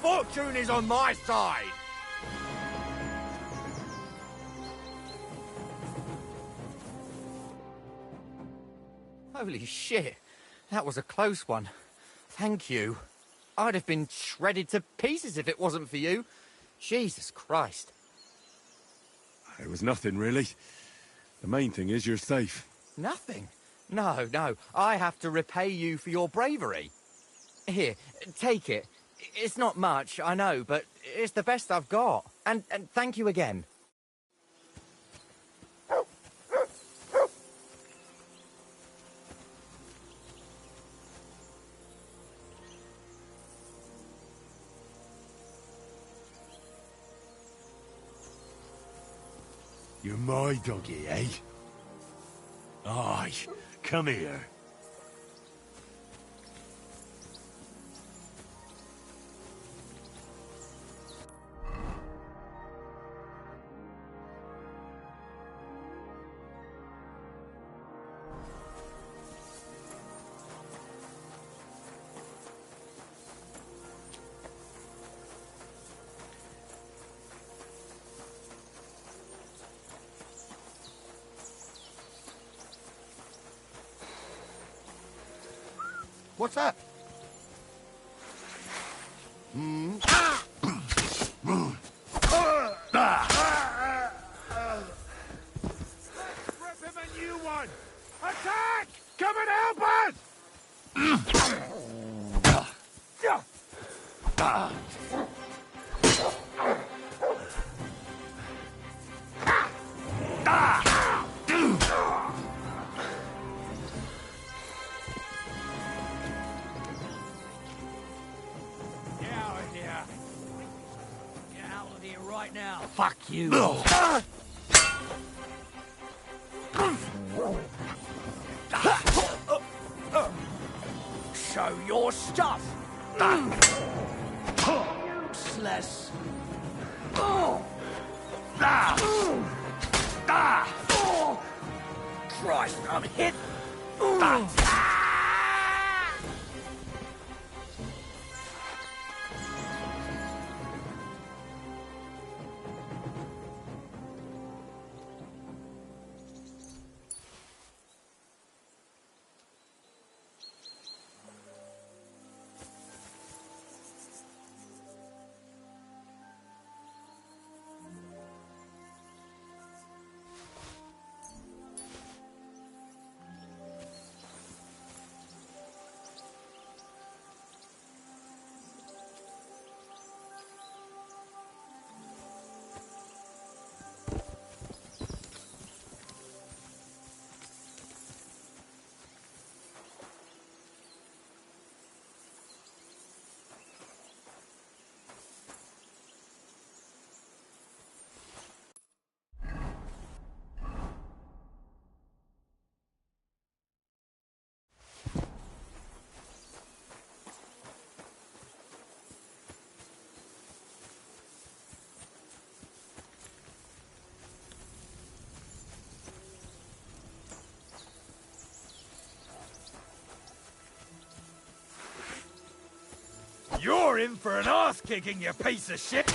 Fortune is on my side! Holy shit, that was a close one. Thank you. I'd have been shredded to pieces if it wasn't for you. Jesus Christ. It was nothing, really. The main thing is you're safe. Nothing? No, no. I have to repay you for your bravery. Here, take it. It's not much, I know, but it's the best I've got. And thank you again. You're my doggy, eh? Aye, come here. What's that? Let's rip him a new one! Attack! Come and help us! Right now. Fuck you. Show your stuff. Useless. Christ, I'm hit. You're in for an ass-kicking, you piece of shit!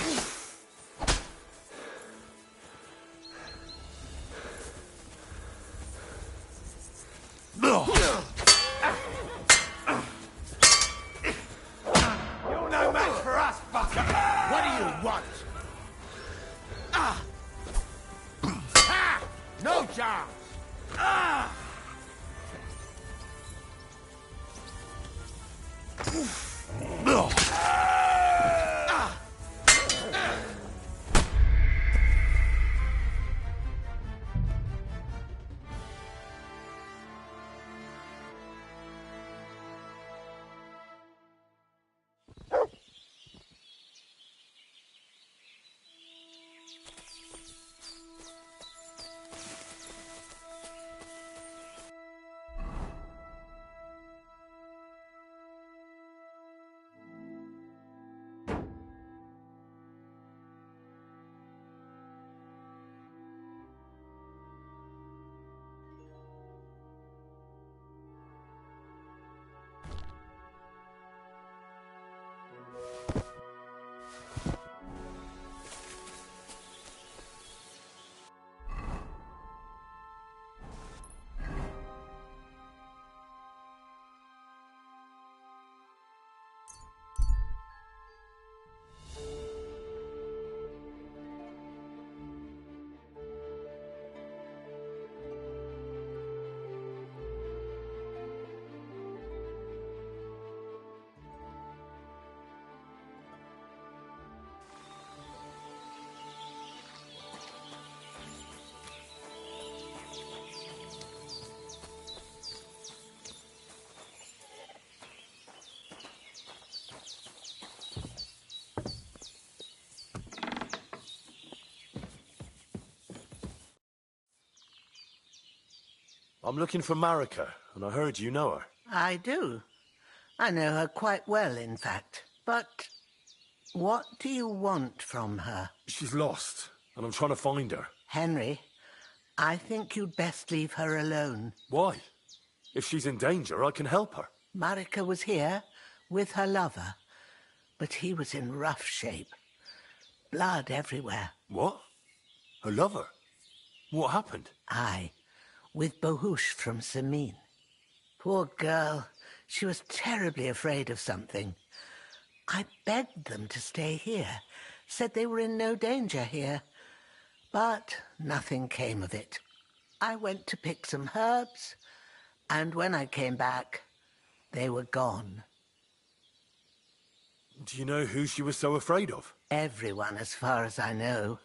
You're no match for us, fucker! What do you want? No chance! I'm looking for Marika, and I heard you know her. I do. I know her quite well, in fact. But what do you want from her? She's lost, and I'm trying to find her. Henry, I think you'd best leave her alone. Why? If she's in danger, I can help her. Marika was here with her lover, but he was in rough shape. Blood everywhere. What? Her lover? What happened? Aye, with Bahush from Samin. Poor girl. She was terribly afraid of something. I begged them to stay here, said they were in no danger here. But nothing came of it. I went to pick some herbs, and when I came back, they were gone. Do you know who she was so afraid of? Everyone, as far as I know.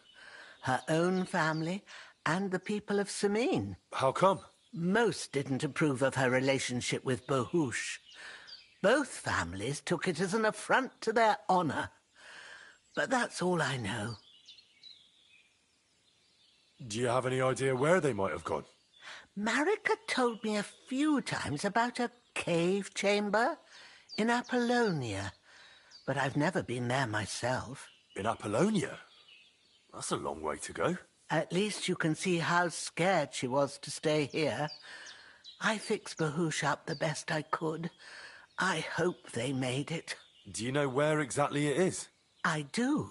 Her own family and the people of Samin. How come? Most didn't approve of her relationship with Bahush. Both families took it as an affront to their honor. But that's all I know. Do you have any idea where they might have gone? Marika told me a few times about a cave chamber in Apollonia, but I've never been there myself. In Apollonia? That's a long way to go. At least you can see how scared she was to stay here. I fixed Bahush up the best I could. I hope they made it. Do you know where exactly it is? I do.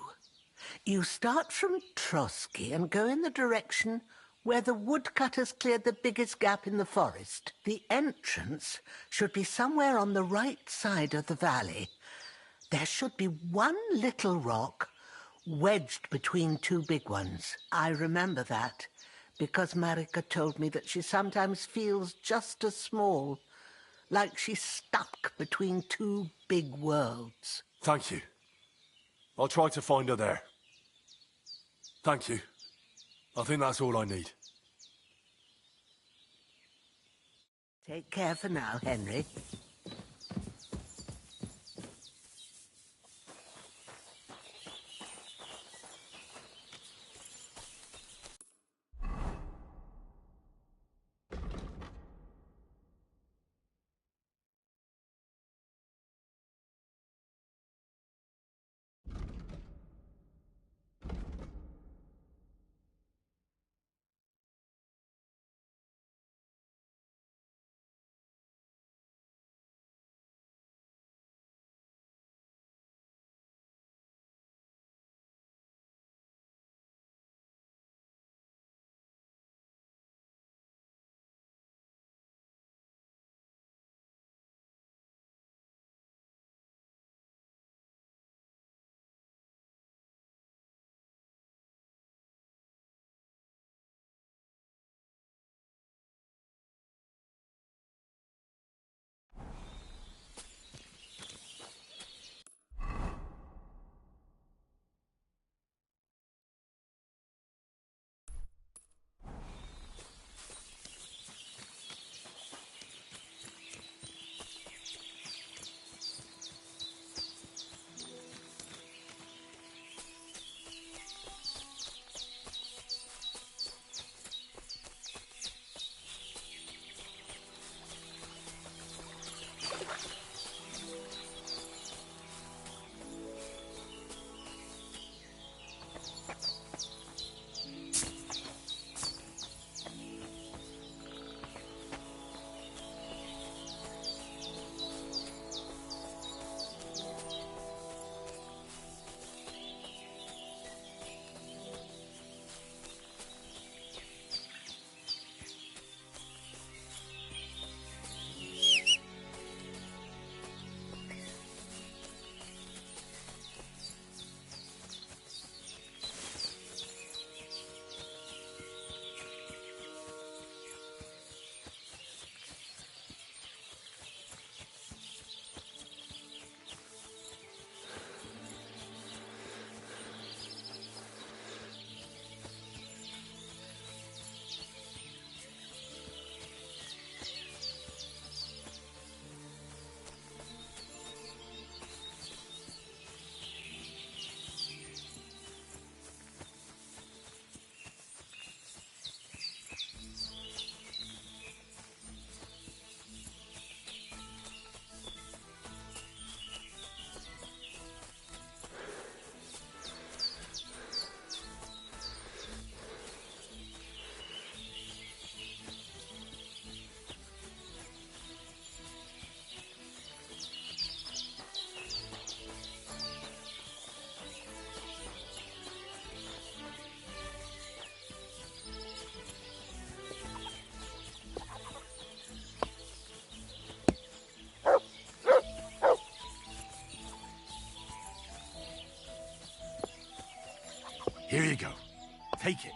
You start from Trotsky and go in the direction where the woodcutters cleared the biggest gap in the forest. The entrance should be somewhere on the right side of the valley. There should be one little rock wedged between two big ones. I remember that because Marika told me that she sometimes feels just as small, like she's stuck between two big worlds. Thank you. I'll try to find her there. Thank you. I think that's all I need. Take care for now, Henry. Here you go. Take it.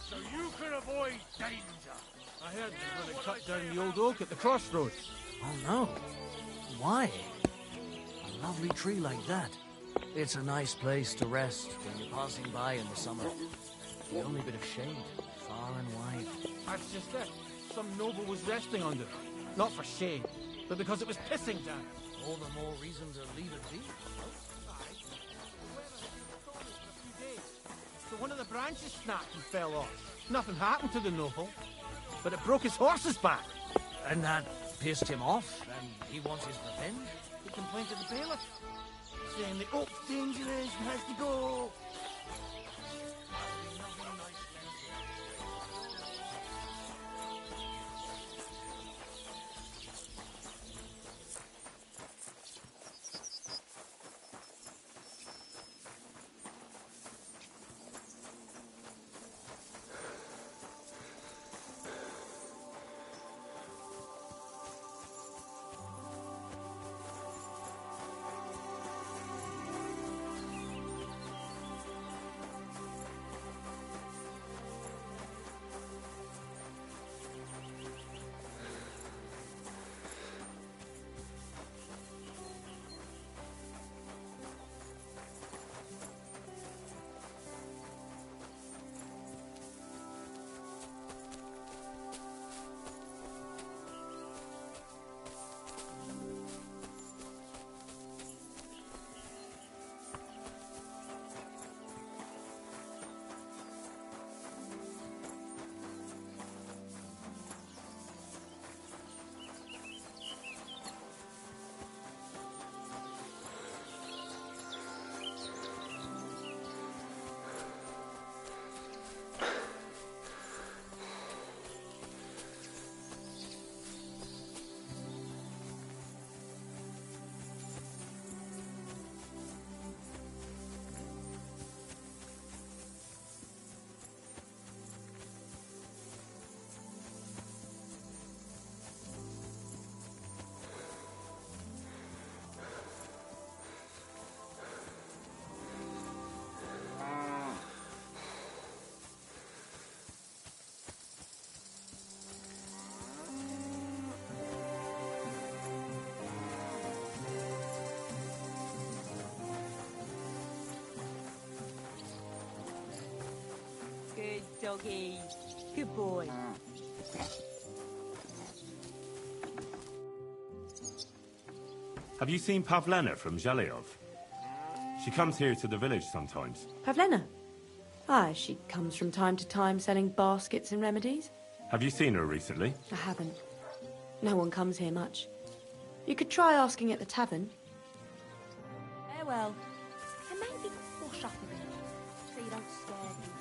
So you can avoid danger. I heard they were going to cut down the old oak at the crossroads. Oh no. Why? A lovely tree like that. It's a nice place to rest when you're passing by in the summer. The only bit of shade, far and wide. That's just it. Some noble was resting under it. Not for shade, but because it was pissing down. All the more reason to leave it be. So one of the branches snapped and fell off. Nothing happened to the noble, but it broke his horse's back. And that pissed him off, and he wants his revenge? He complained to the bailiff, saying the oak's dangerous and has to go. Good doggy. Good boy. Have you seen Pavlena from Zhelyov? She comes here to the village sometimes. Pavlena? Aye, she comes from time to time selling baskets and remedies. Have you seen her recently? I haven't. No one comes here much. You could try asking at the tavern. Farewell. And maybe wash up a bit, so you don't scare people.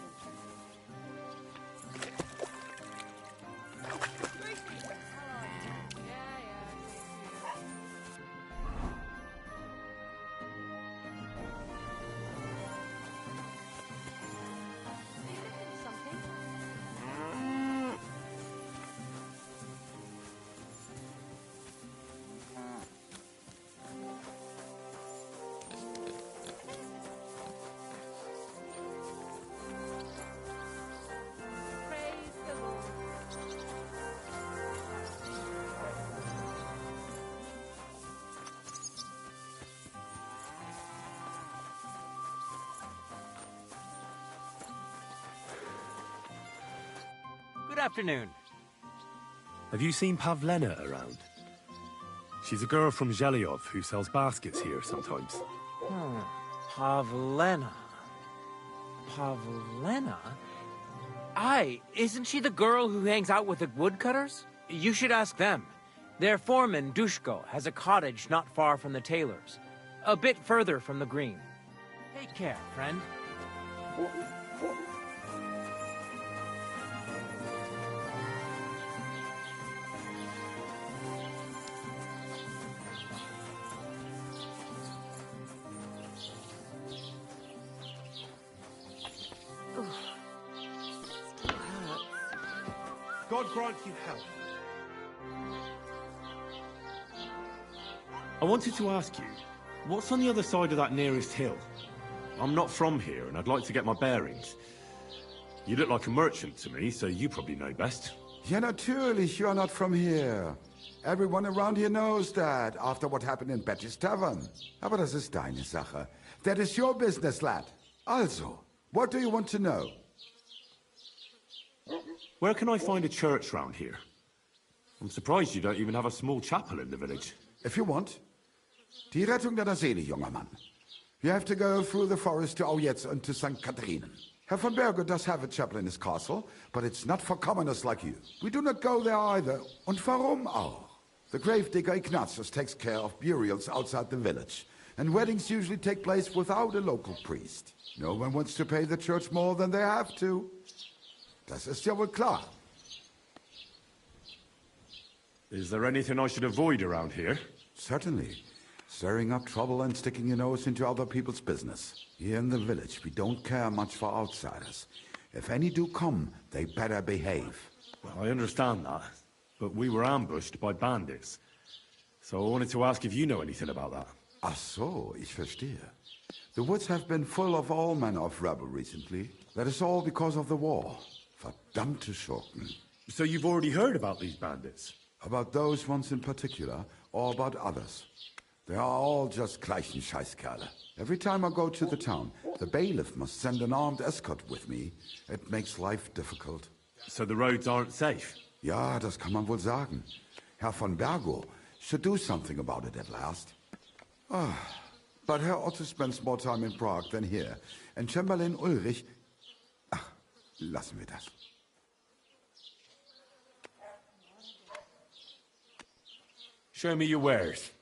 Good afternoon. Have you seen Pavlena around? She's a girl from Zhelyov who sells baskets here sometimes. Pavlena. Pavlena? Aye, isn't she the girl who hangs out with the woodcutters? You should ask them. Their foreman, Dushko, has a cottage not far from the tailor's. A bit further from the green. Take care, friend. God grant you health. I wanted to ask you, what's on the other side of that nearest hill? I'm not from here, and I'd like to get my bearings. You look like a merchant to me, so you probably know best. Ja, natürlich, you're not from here. Everyone around here knows that, after what happened in Betty's Tavern. Aber das ist deine Sache. That is your business, lad. Also, what do you want to know? Where can I find a church round here? I'm surprised you don't even have a small chapel in the village. If you want. Die Rettung deiner Seele, junger Mann. You have to go through the forest to Aujetz and to St. Catherine. Herr von Berge does have a chapel in his castle, but it's not for commoners like you. We do not go there either. Und warum auch? The gravedigger Ignatius takes care of burials outside the village, and weddings usually take place without a local priest. No one wants to pay the church more than they have to. Das ist ja wohl klar. Is there anything I should avoid around here? Certainly. Stirring up trouble and sticking your nose into other people's business. Here in the village, we don't care much for outsiders. If any do come, they better behave. Well, I understand that, but we were ambushed by bandits. So I wanted to ask if you know anything about that. Ach so, ich verstehe. The woods have been full of all manner of rebel recently. That is all because of the war. Verdammte Schurken. So you've already heard about these bandits? About those ones in particular, or about others? They are all just gleichen Scheißkerle. Every time I go to the town, the bailiff must send an armed escort with me. It makes life difficult. So the roads aren't safe? Ja, das kann man wohl sagen. Herr von Bergo should do something about it at last. But Herr Otto spends more time in Prague than here. And Chamberlain Ulrich... Ach, lassen wir das. Show me your wares.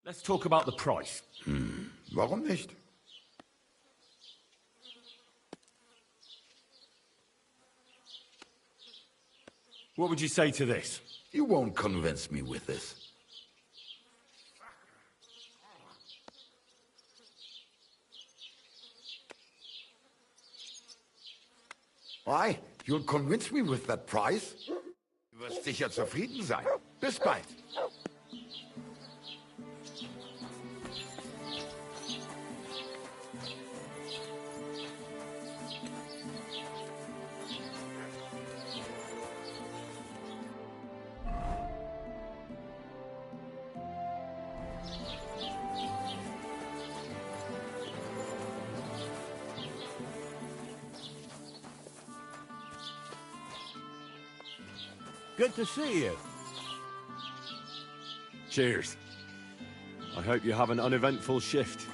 Let's talk about the price. Warum nicht? What would you say to this? You won't convince me with this. Why? You'll convince me with that price? Du wirst sicher zufrieden sein. Bis bald. Good to see you. Cheers. I hope you have an uneventful shift.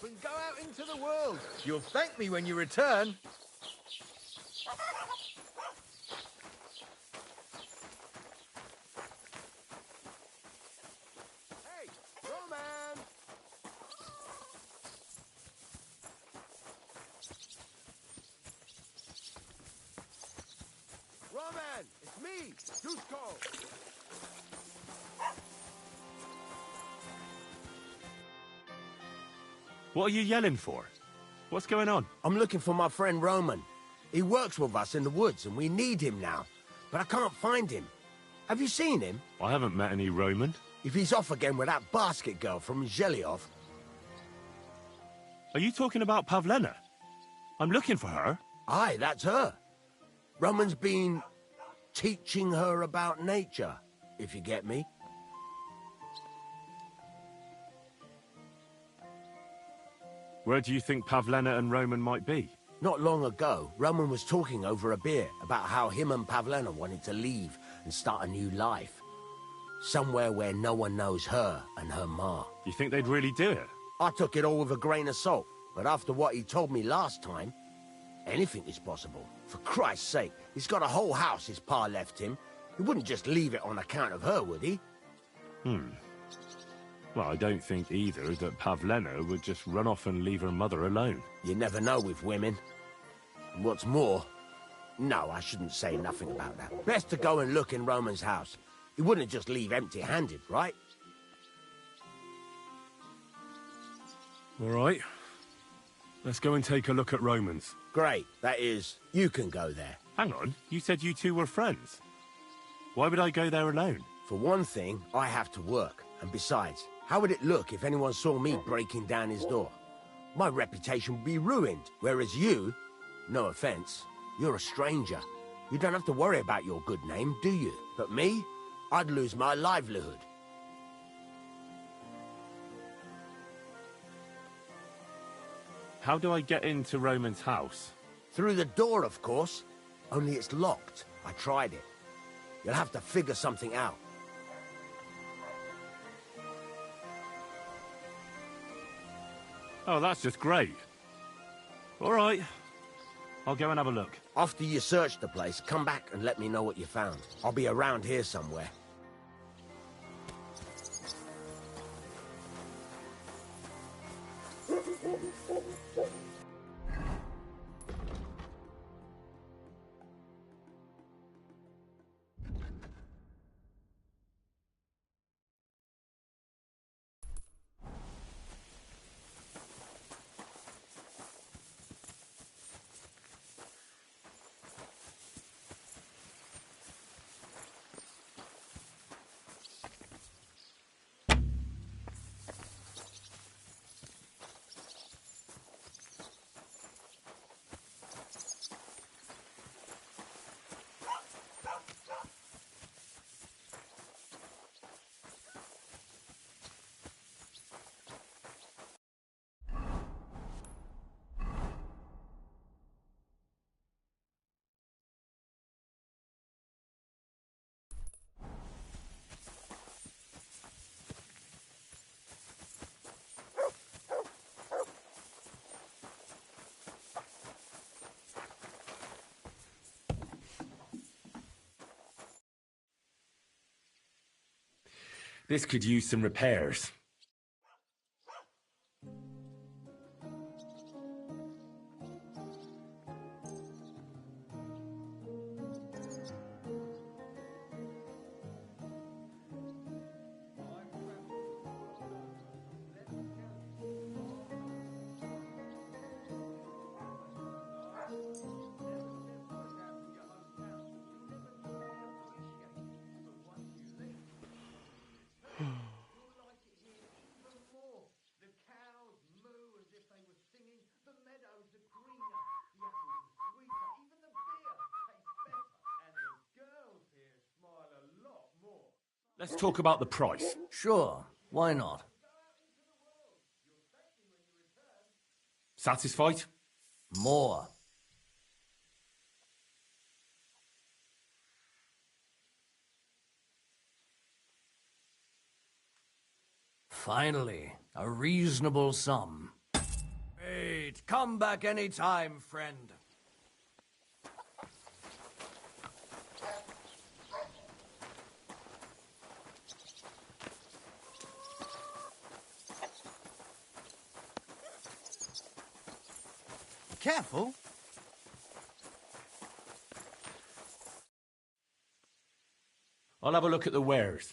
And go out into the world. You'll thank me when you return. Hey, Roman! Roman, it's me, Dusko. What are you yelling for? What's going on? I'm looking for my friend Roman. He works with us in the woods, and we need him now. But I can't find him. Have you seen him? I haven't met any Roman. If he's off again with that basket girl from Zhelyov. Are you talking about Pavlena? I'm looking for her. Aye, that's her. Roman's been teaching her about nature, if you get me. Where do you think Pavlena and Roman might be? Not long ago, Roman was talking over a beer about how him and Pavlena wanted to leave and start a new life. Somewhere where no one knows her and her ma. You think they'd really do it? I took it all with a grain of salt, but after what he told me last time, anything is possible. For Christ's sake, he's got a whole house his pa left him. He wouldn't just leave it on account of her, would he? Well, I don't think either that Pavlena would just run off and leave her mother alone. You never know with women. And what's more... No, I shouldn't say nothing about that. Best to go and look in Roman's house. He wouldn't just leave empty-handed, right? All right. Let's go and take a look at Roman's. Great. That is, you can go there. Hang on, you said you two were friends. Why would I go there alone? For one thing, I have to work. And besides, how would it look if anyone saw me breaking down his door? My reputation would be ruined, whereas you, no offense, You're a stranger. You don't have to worry about your good name, do you? But me? I'd lose my livelihood. How do I get into Roman's house? Through the door, of course. Only it's locked. I tried it. You'll have to figure something out. Oh, that's just great. All right. I'll go and have a look. After you search the place, come back and let me know what you found. I'll be around here somewhere. This could use some repairs. Let's talk about the price. Sure, why not? Satisfied? More. Finally, a reasonable sum. Wait, come back any time, friend. Careful. I'll have a look at the wares.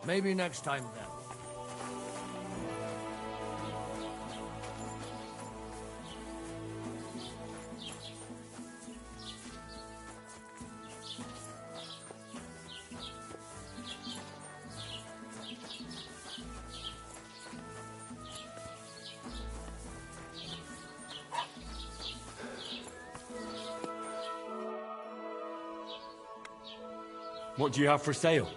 Maybe next time then. What do you have for sale?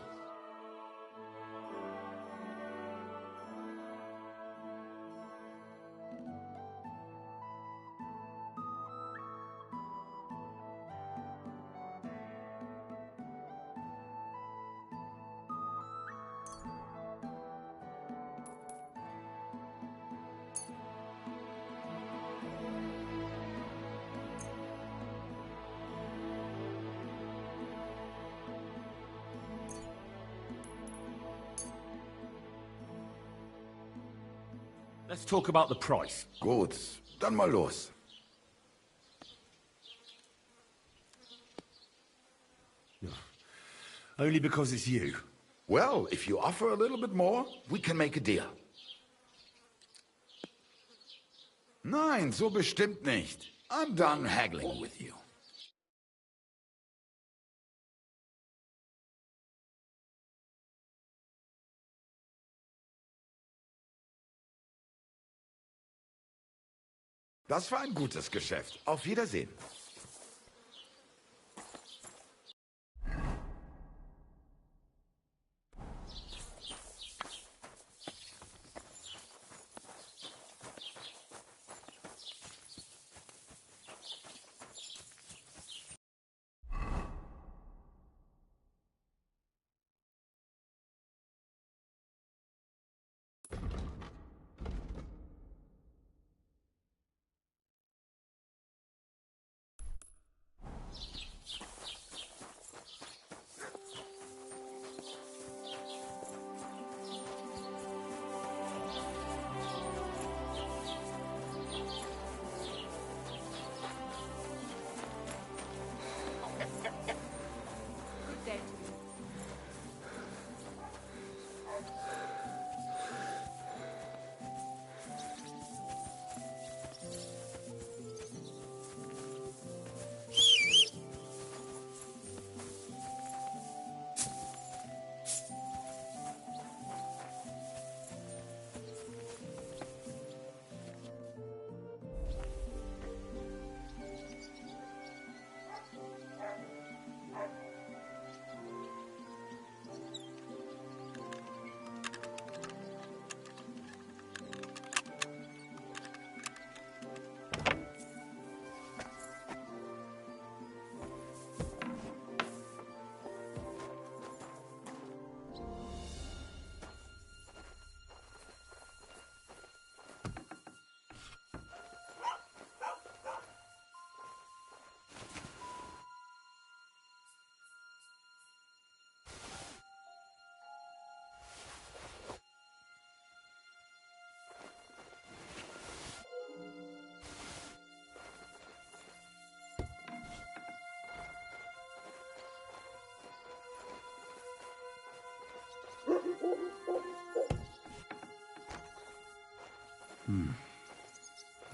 Let's talk about the price. Gut, dann mal los. Only because it's you. Well, if you offer a little bit more, we can make a deal. Nein, so bestimmt nicht. I'm done haggling with you. Das war ein gutes Geschäft. Auf Wiedersehen.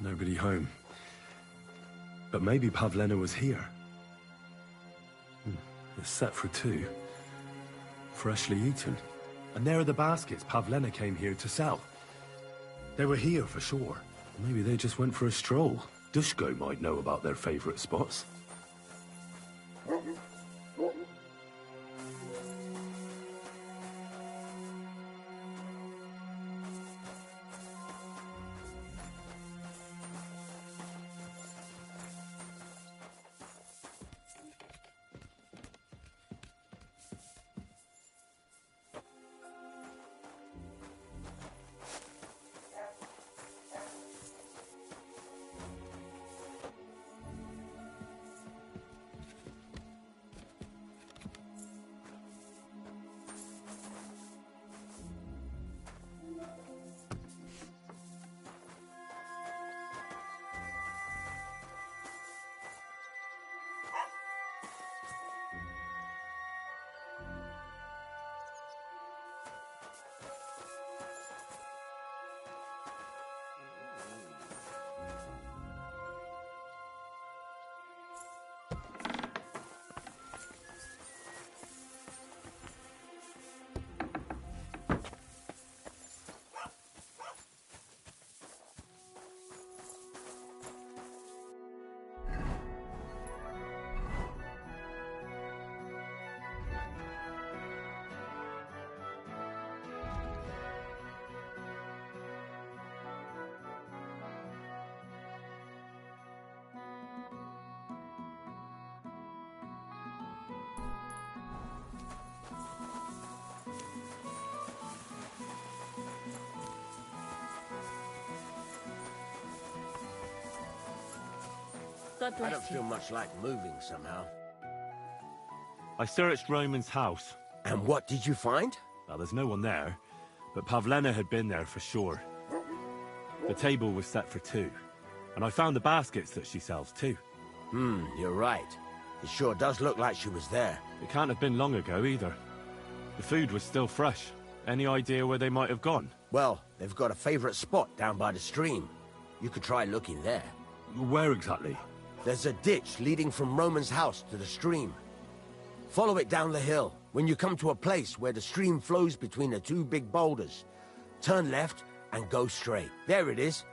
Nobody home. But maybe Pavlena was here. It's set for two. Freshly eaten. And there are the baskets Pavlena came here to sell. They were here for sure. Maybe they just went for a stroll. Dushko might know about their favorite spots. God I bless don't you. feel much like moving somehow. I searched Roman's house. And what did you find? Well, there's no one there, but Pavlena had been there for sure. The table was set for two, and I found the baskets that she sells too. You're right. It sure does look like she was there. It can't have been long ago either. The food was still fresh. Any idea where they might have gone? Well, they've got a favorite spot down by the stream. You could try looking there. Where exactly? There's a ditch leading from Roman's house to the stream. Follow it down the hill. When you come to a place where the stream flows between the two big boulders, turn left and go straight. There it is,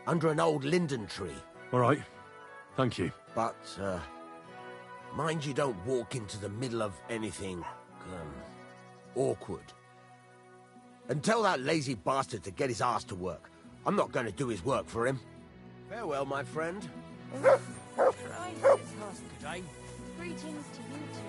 under an old linden tree. All right. Thank you. But, mind you don't walk into the middle of anything, awkward. And tell that lazy bastard to get his ass to work. I'm not going to do his work for him. Farewell, my friend. Greetings to you too.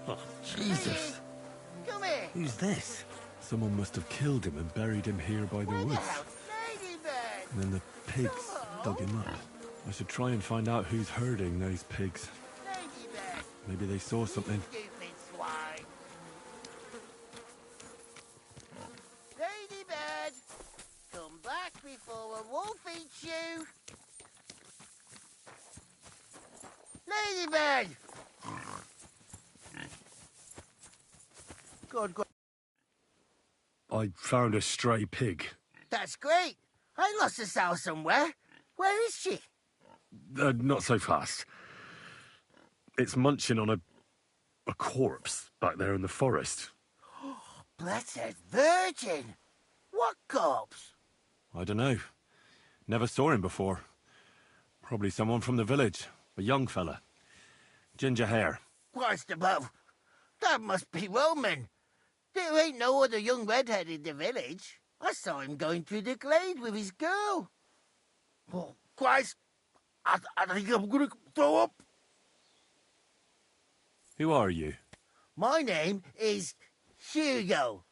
Oh, Jesus. Come here. Who's this? Someone must have killed him and buried him here by the woods. Ladybird. And then the pigs dug him up. I should try and find out who's herding those pigs. Ladybird. Maybe they saw something. Stupid swine. Ladybird. Come back before a wolf eats you. Ladybird. Good, good. I found a stray pig. That's great. I lost a sow somewhere. Where is she? Not so fast. It's munching on a corpse back there in the forest. Blessed Virgin. What corpse? I don't know. Never saw him before. Probably someone from the village. A young fella. Ginger hair. Christ above. That must be Roman. There ain't no other young redhead in the village. I saw him going through the glade with his girl. Oh, Christ, I think I'm gonna throw up. Who are you? My name is Hugo.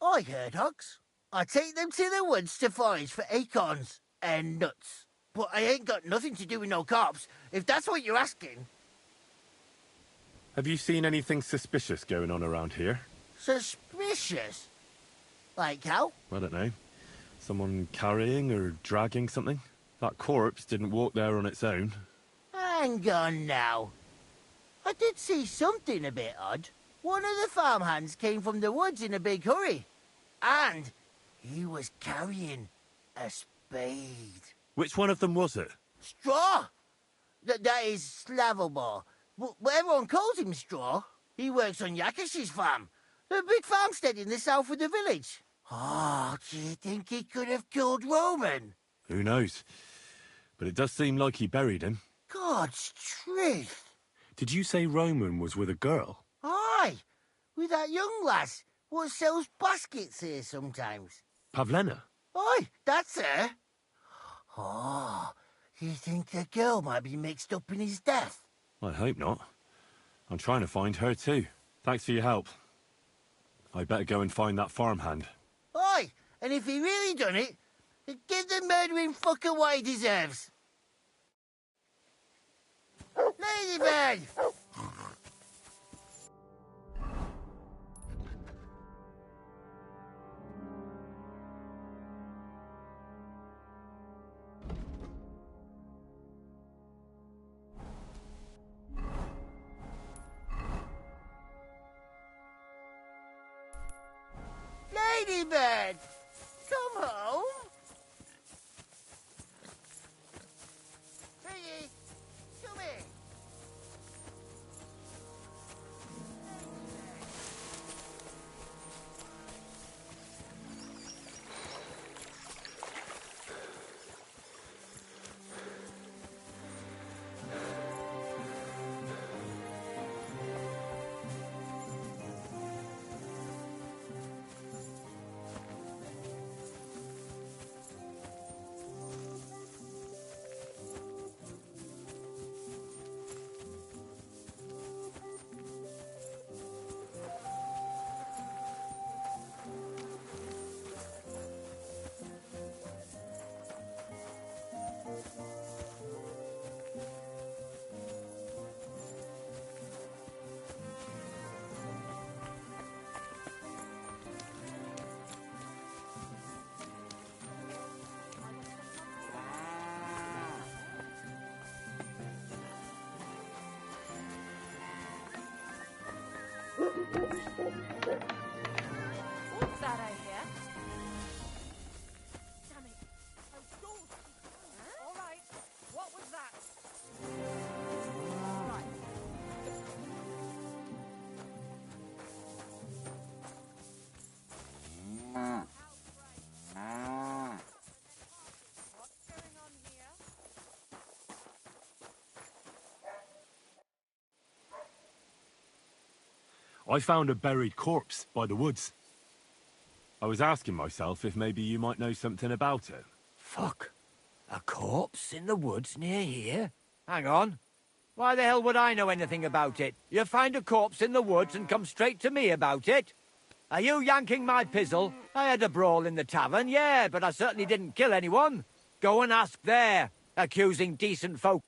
I herd hogs. I take them to the woods to forage for acorns and nuts. But I ain't got nothing to do with no cops, if that's what you're asking. Have you seen anything suspicious going on around here? Suspicious? Like how? I don't know. Someone carrying or dragging something? That corpse didn't walk there on its own. Hang on now. I did see something a bit odd. One of the farmhands came from the woods in a big hurry. And he was carrying a spade. Which one of them was it? Straw! That is Slavobor. But everyone calls him Straw. He works on Yakish's farm. A big farmstead in the south of the village. Oh, do you think he could have killed Roman? Who knows? But it does seem like he buried him. God's truth. Did you say Roman was with a girl? Aye, with that young lass what sells baskets here sometimes. Pavlena? Aye, that's her. Oh, you think the girl might be mixed up in his death? I hope not. I'm trying to find her too. Thanks for your help. I better go and find that farmhand. Aye, and if he really done it, give the murdering fucker what he deserves. Ladybird! Ladybird! Come home! Piggy, come here! What's that I hear? Damn it. Oh, don't. Huh? All right. What was that? Right. What's going on here? I found a buried corpse by the woods. I was asking myself if maybe you might know something about it. Fuck. A corpse in the woods near here? Hang on. Why the hell would I know anything about it? You find a corpse in the woods and come straight to me about it? Are you yanking my pizzle? I had a brawl in the tavern, yeah, but I certainly didn't kill anyone. Go and ask there, accusing decent folk.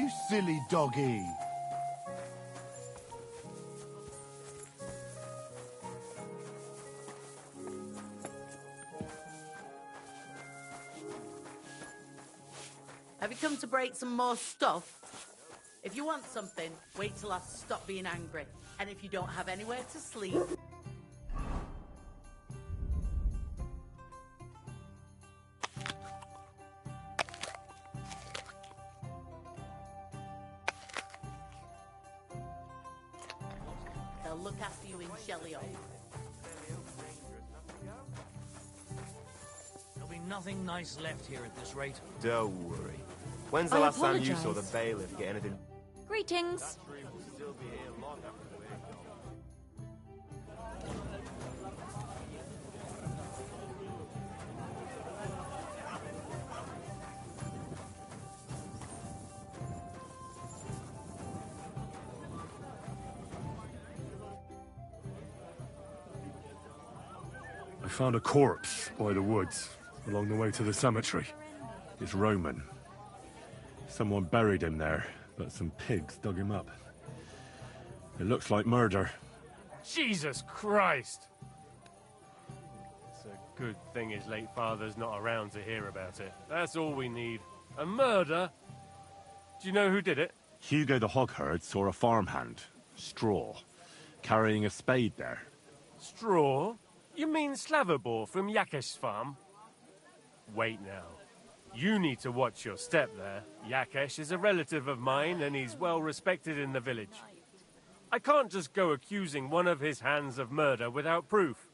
You silly doggy. Have you come to break some more stuff? If you want something, wait till I stop being angry. And if you don't have anywhere to sleep... they'll look after you in Shelley-Oak. There'll be nothing nice left here at this rate. Don't worry. When's the I last time you apologise. saw the bailiff get anything? Greetings. I found a corpse by the woods, along the way to the cemetery. It's Roman. Someone buried him there, but some pigs dug him up. It looks like murder. Jesus Christ! It's a good thing his late father's not around to hear about it. That's all we need. A murder? Do you know who did it? Hugo the hogherd saw a farmhand, Straw, carrying a spade there. Straw? You mean Slavobor from Yakesh's farm? Wait now. You need to watch your step there. Yakesh is a relative of mine and he's well respected in the village. I can't just go accusing one of his hands of murder without proof.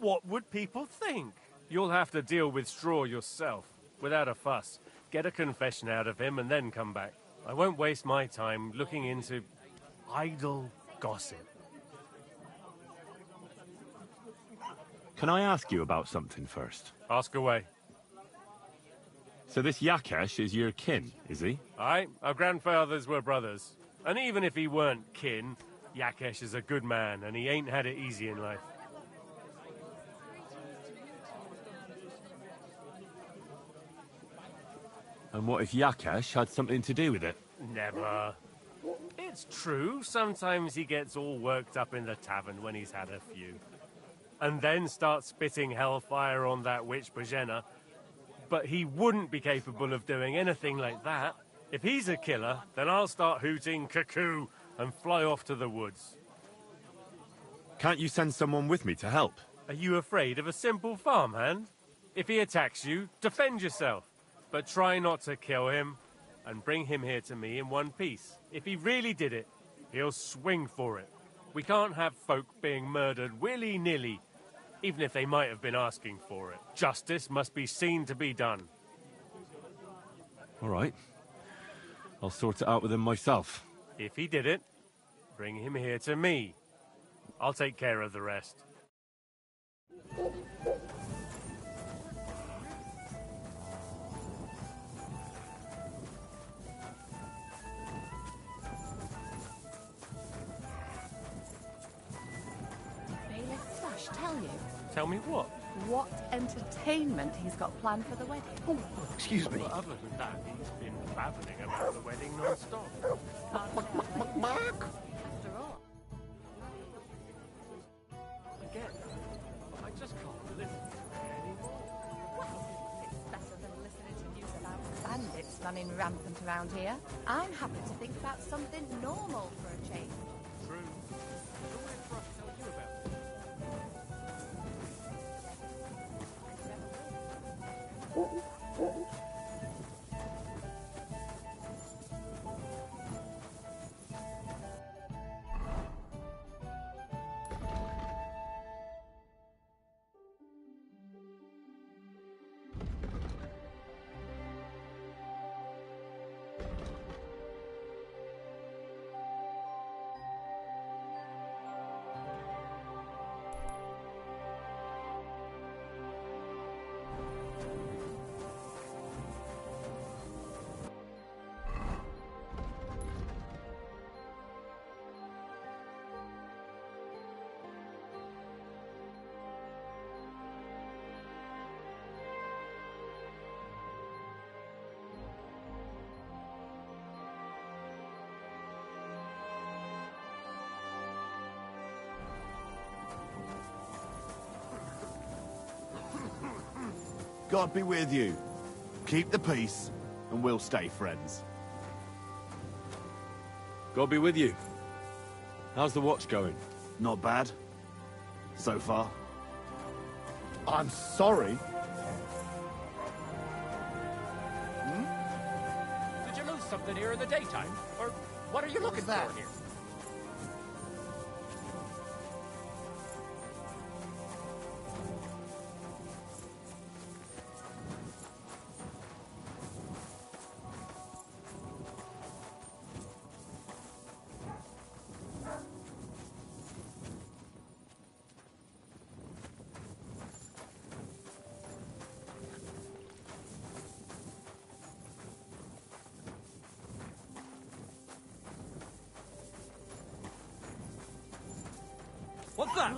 What would people think? You'll have to deal with Straw yourself, without a fuss. Get a confession out of him and then come back. I won't waste my time looking into idle gossip. Can I ask you about something first? Ask away. So this Yakesh is your kin, is he? Aye, our grandfathers were brothers. And even if he weren't kin, Yakesh is a good man and he ain't had it easy in life. And what if Yakesh had something to do with it? Never. It's true, sometimes he gets all worked up in the tavern when he's had a few. And then starts spitting hellfire on that witch Bojena. But he wouldn't be capable of doing anything like that. If he's a killer, then I'll start hooting cuckoo and fly off to the woods. Can't you send someone with me to help? Are you afraid of a simple farmhand? If he attacks you, defend yourself. But try not to kill him, and bring him here to me in one piece. If he really did it, he'll swing for it. We can't have folk being murdered willy-nilly, even if they might have been asking for it. Justice must be seen to be done. All right. I'll sort it out with him myself. If he did it, bring him here to me. I'll take care of the rest. Bailiff Flash tell you Tell me what? what entertainment he's got planned for the wedding? Oh, excuse me. Well, other than that, he's been babbling about the wedding non-stop. After all. Again, I just can't listen to it anymore. Well, it's better than listening to news about bandits running rampant around here. I'm happy to think about something normal for a change. True. Who would it trust tell you about it? God be with you. Keep the peace, and we'll stay friends. God be with you. How's the watch going? Not bad. So far. I'm sorry. Did you lose something here in the daytime? Or what are you looking for here? What's that?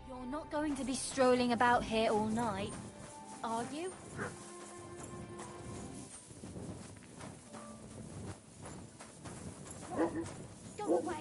You're not going to be strolling about here all night, are you? Go away!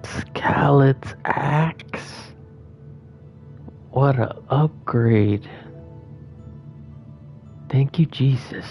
Scarlet's axe. What a upgrade. Thank you, Jesus.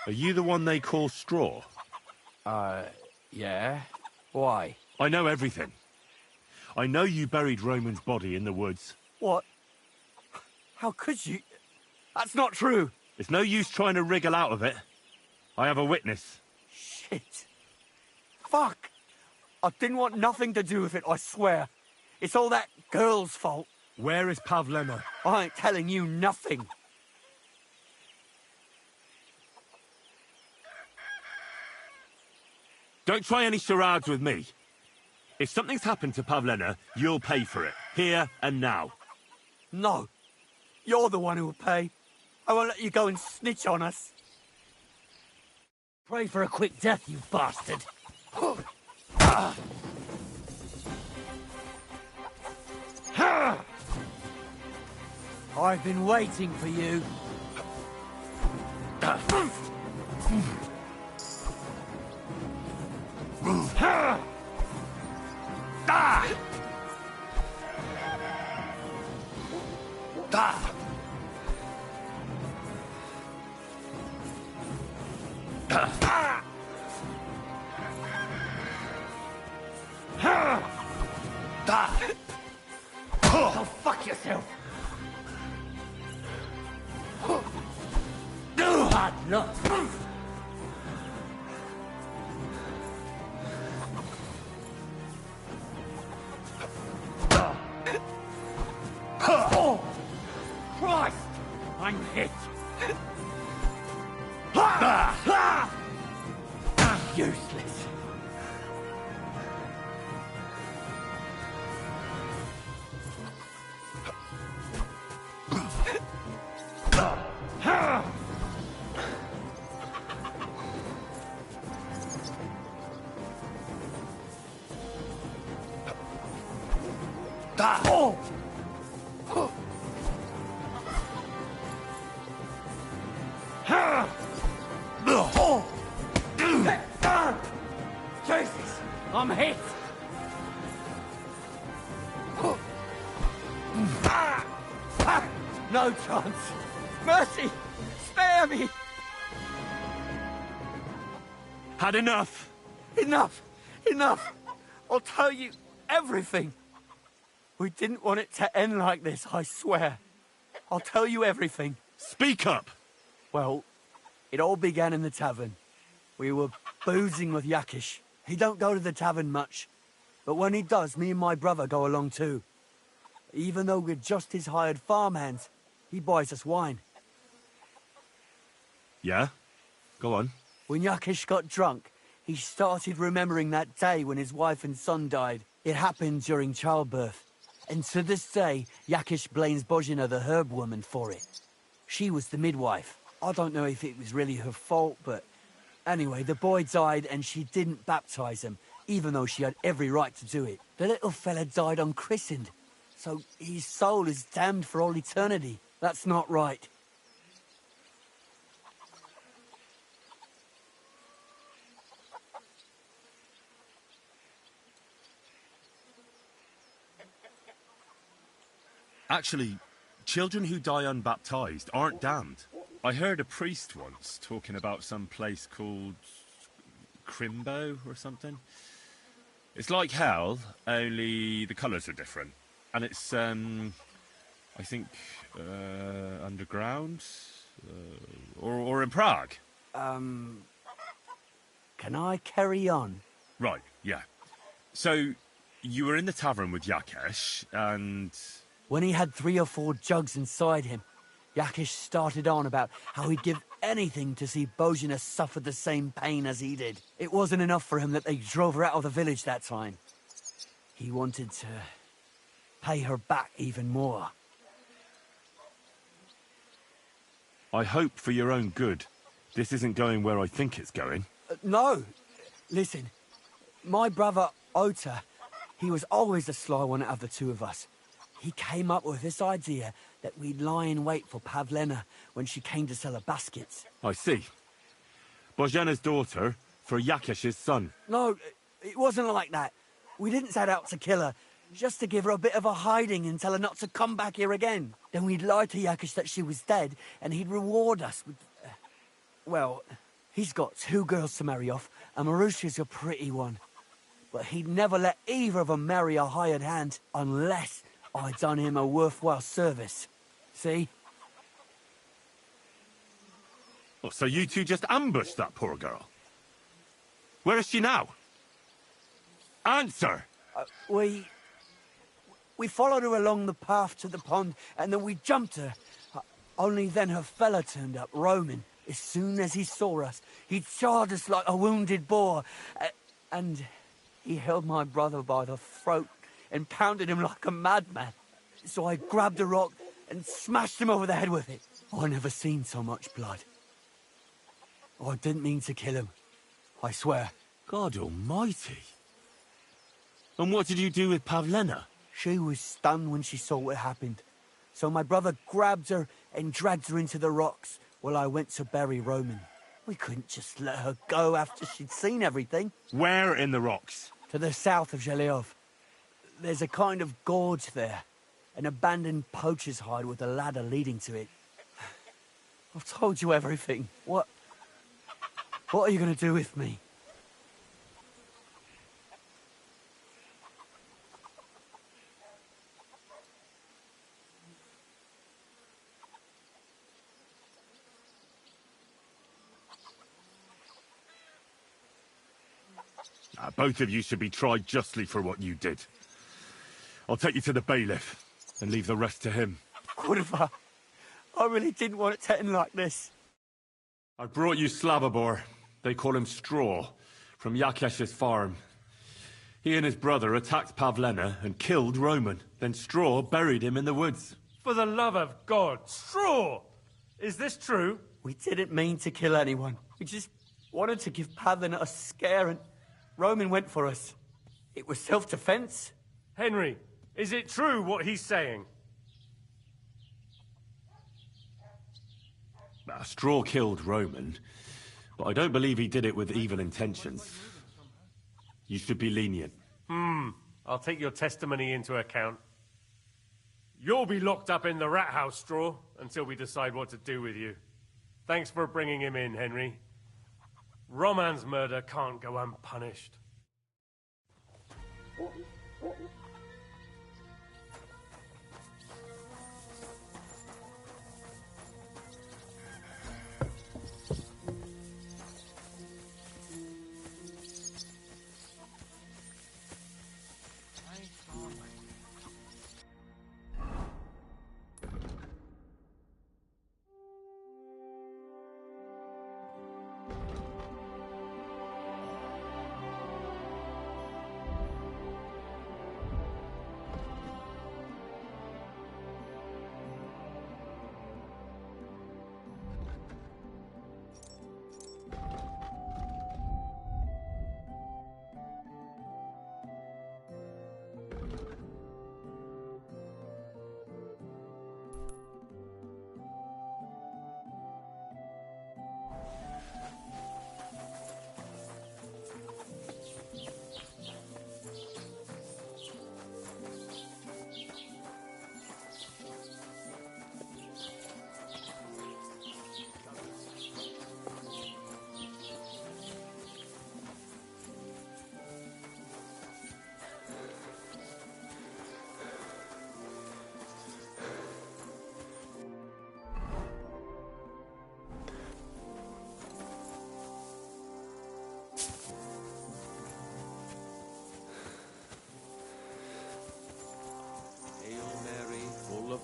Are you the one they call Straw? Yeah. Why? I know everything. I know you buried Roman's body in the woods. What? How could you? That's not true. It's no use trying to wriggle out of it. I have a witness. Shit. Fuck. I didn't want nothing to do with it, I swear. It's all that girl's fault. Where is Pavlena? I ain't telling you nothing. Don't try any charades with me. If something's happened to Pavlena, you'll pay for it. Here and now. No. You're the one who will pay. I won't let you go and snitch on us. Pray for a quick death, you bastard. I've been waiting for you. Oh, fuck yourself. Bad luck. Oh, Christ! I'm hit. Useless. Oh! Jesus! I'm hit! No chance! Mercy! Spare me! Had enough! Enough! Enough! I'll tell you everything! We didn't want it to end like this, I swear. I'll tell you everything. Speak up! Well, it all began in the tavern. We were boozing with Yakish. He don't go to the tavern much, but when he does, me and my brother go along too. Even though we're just his hired farmhands, he buys us wine. Yeah? Go on. When Yakish got drunk, he started remembering that day when his wife and son died. It happened during childbirth. And to this day, Yakish blames Bozhina, the herb woman, for it. She was the midwife. I don't know if it was really her fault, but anyway, the boy died and she didn't baptize him, even though she had every right to do it. The little fella died unchristened, so his soul is damned for all eternity. That's not right. Actually, children who die unbaptized aren't damned. I heard a priest once talking about some place called Crimbo or something. It's like hell, only the colours are different. And it's, I think, underground? Or in Prague. Can I carry on? Right, yeah. So, you were in the tavern with Yakesh, and... When he had 3 or 4 jugs inside him, Yakish started on about how he'd give anything to see Bozhina suffer the same pain as he did. It wasn't enough for him that they drove her out of the village that time. He wanted to pay her back even more. I hope for your own good this isn't going where I think it's going. No. Listen, my brother Ota, he was always the sly one out of the two of us. He came up with this idea that we'd lie in wait for Pavlena when she came to sell her baskets. I see. Bozhena's daughter for Yakesh's son. No, it wasn't like that. We didn't set out to kill her, just to give her a bit of a hiding and tell her not to come back here again. Then we'd lie to Yakesh that she was dead, and he'd reward us with... well, He's got 2 girls to marry off, and Marusha's a pretty one. But he'd never let either of them marry a hired hand unless I'd done him a worthwhile service. See? Oh, so you two just ambushed that poor girl? Where is she now? Answer! We followed her along the path to the pond, and then we jumped her. Only then her fella turned up, Roman. As soon as he saw us, he charged us like a wounded boar. And he held my brother by the throat and pounded him like a madman. So I grabbed a rock and smashed him over the head with it. I never seen so much blood. I didn't mean to kill him, I swear. God almighty. And what did you do with Pavlena? She was stunned when she saw what happened. So my brother grabbed her and dragged her into the rocks while I went to bury Roman. We couldn't just let her go after she'd seen everything. Where in the rocks? To the south of Zhelyov. There's a kind of gorge there. An abandoned poacher's hide with a ladder leading to it. I've told you everything. What are you going to do with me? Both of you should be tried justly for what you did. I'll take you to the bailiff and leave the rest to him. Kurva, I really didn't want it to end like this. I brought you Slavobor. They call him Straw, from Yakesh's farm. He and his brother attacked Pavlena and killed Roman. Then Straw buried him in the woods. For the love of God, Straw! Is this true? We didn't mean to kill anyone. We just wanted to give Pavlena a scare, and Roman went for us. It was self-defense. Henry, is it true what he's saying? Straw killed Roman, but I don't believe he did it with evil intentions. You should be lenient. I'll take your testimony into account. You'll be locked up in the rat house, Straw, until we decide what to do with you. Thanks for bringing him in, Henry. Roman's murder can't go unpunished.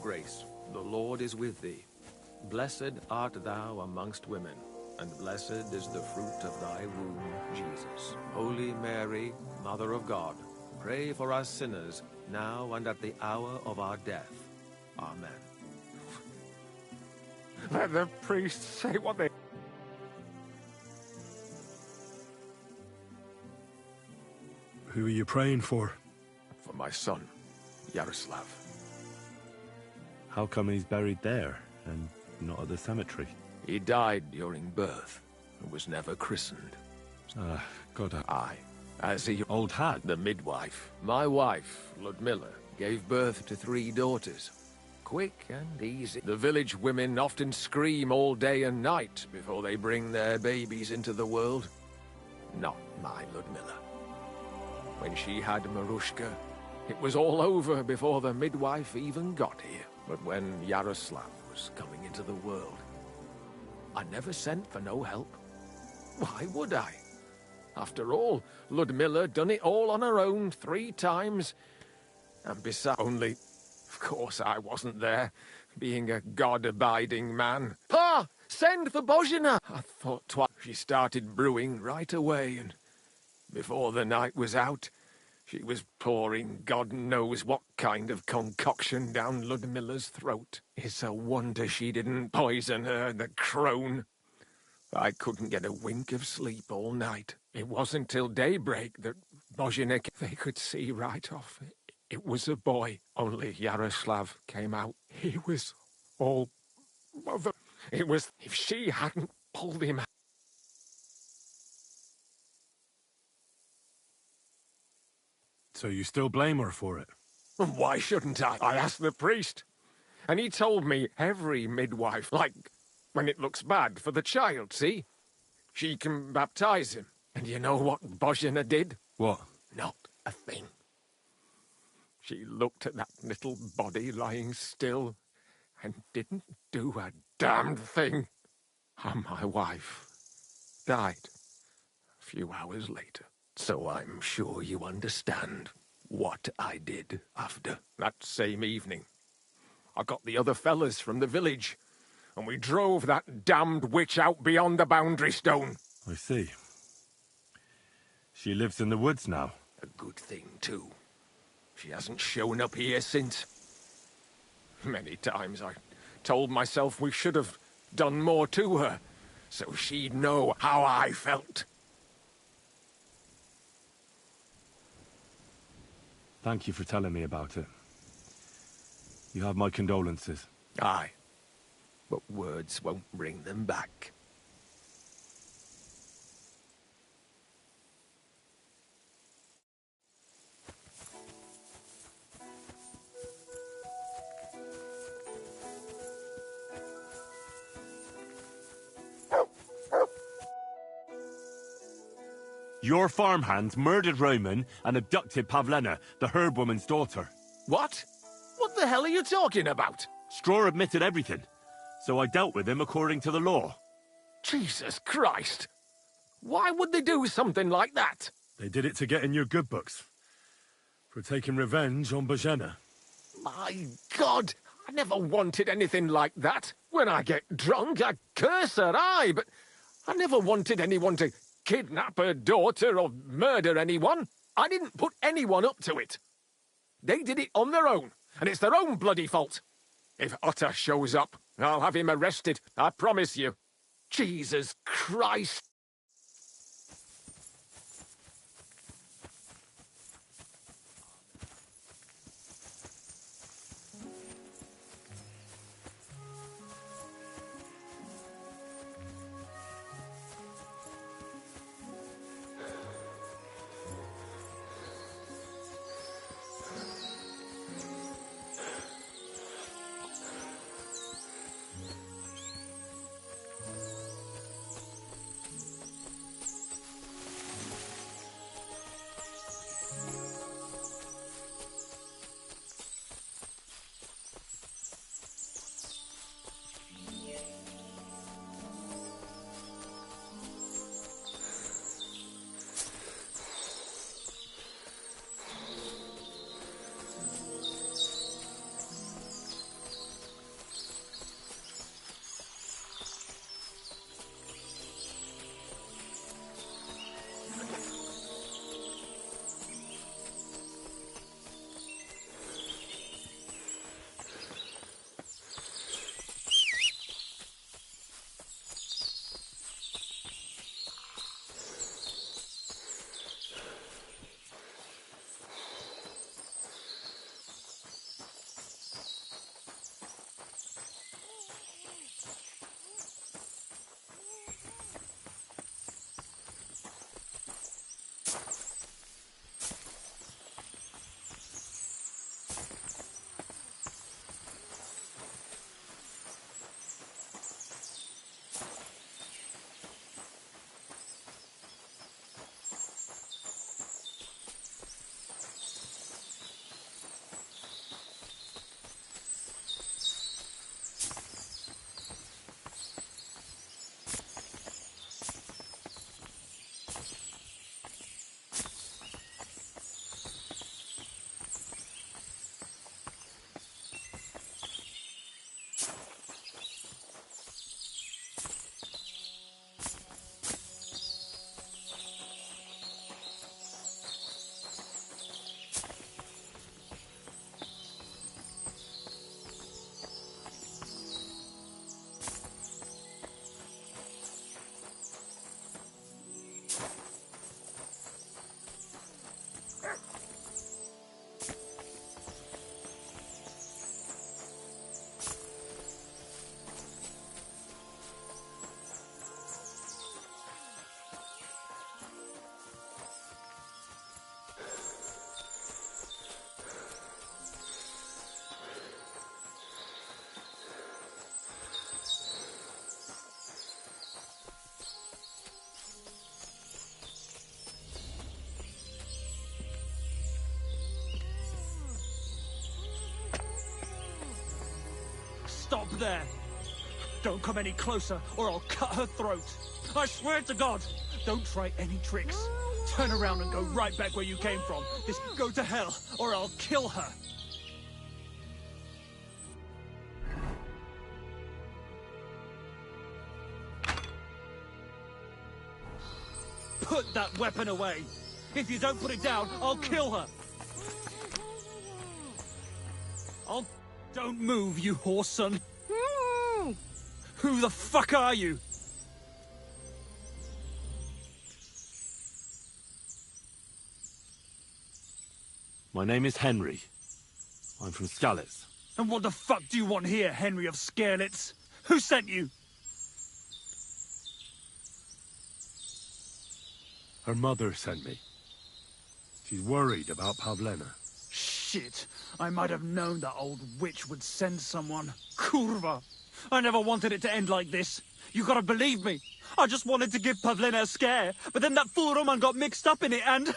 Grace, the Lord is with thee. Blessed art thou amongst women, and blessed is the fruit of thy womb, Jesus. Holy Mary, Mother of God, pray for us sinners, now and at the hour of our death. Amen. Let the priests say what they... Who are you praying for? For my son, Yaroslav. How come he's buried there, and not at the cemetery? He died during birth, and was never christened. God, I, as the old hag, the midwife, my wife, Ludmilla, gave birth to 3 daughters, quick and easy. The village women often scream all day and night before they bring their babies into the world. Not my Ludmilla. When she had Marushka, it was all over before the midwife even got here. But when Yaroslav was coming into the world, I never sent for no help. Why would I? After all, Ludmilla done it all on her own 3 times. And besides, only, of course, I wasn't there, being a God-abiding man. Pa! Send for Bozhina! I thought twice. She started brewing right away, and before the night was out, she was pouring God knows what kind of concoction down Ludmilla's throat. It's a wonder she didn't poison her, the crone. I couldn't get a wink of sleep all night. It wasn't till daybreak that Bozhina, they could see right off. It was a boy. Only Yaroslav came out. He was all mother. It was if she hadn't pulled him out. So you still blame her for it? Why shouldn't I? I asked the priest. And he told me every midwife, like when it looks bad for the child, see? She can baptize him. And you know what Bozhina did? What? Not a thing. She looked at that little body lying still and didn't do a damned thing. And my wife died a few hours later. So I'm sure you understand what I did after. That same evening, I got the other fellas from the village, and we drove that damned witch out beyond the boundary stone. I see. She lives in the woods now. A good thing, too. She hasn't shown up here since. Many times I told myself we should have done more to her, so she'd know how I felt. Thank you for telling me about it. You have my condolences. Aye, but words won't bring them back. Your farmhands murdered Roman and abducted Pavlena, the herb woman's daughter. What? What the hell are you talking about? Straw admitted everything, so I dealt with him according to the law. Jesus Christ! Why would they do something like that? They did it to get in your good books. For taking revenge on Bozhena. My God! I never wanted anything like that. When I get drunk, I curse her, aye, but I never wanted anyone to kidnap her daughter or murder anyone. I didn't put anyone up to it. They did it on their own, and it's their own bloody fault. If Otter shows up, I'll have him arrested, I promise you. Jesus Christ! there! Don't come any closer, or I'll cut her throat. I swear to God! Don't try any tricks. Turn around and go right back where you came from. Just go to hell, or I'll kill her. Put that weapon away! If you don't put it down, I'll kill her! Don't move, you whoreson! Who the fuck are you? My name is Henry. I'm from Skalitz. And what the fuck do you want here, Henry of Skalitz? Who sent you? Her mother sent me. She's worried about Pavlena. Shit! I might have known that old witch would send someone. Kurva! I never wanted it to end like this. You gotta believe me. I just wanted to give Pavlena a scare, but then that fool Roman got mixed up in it and...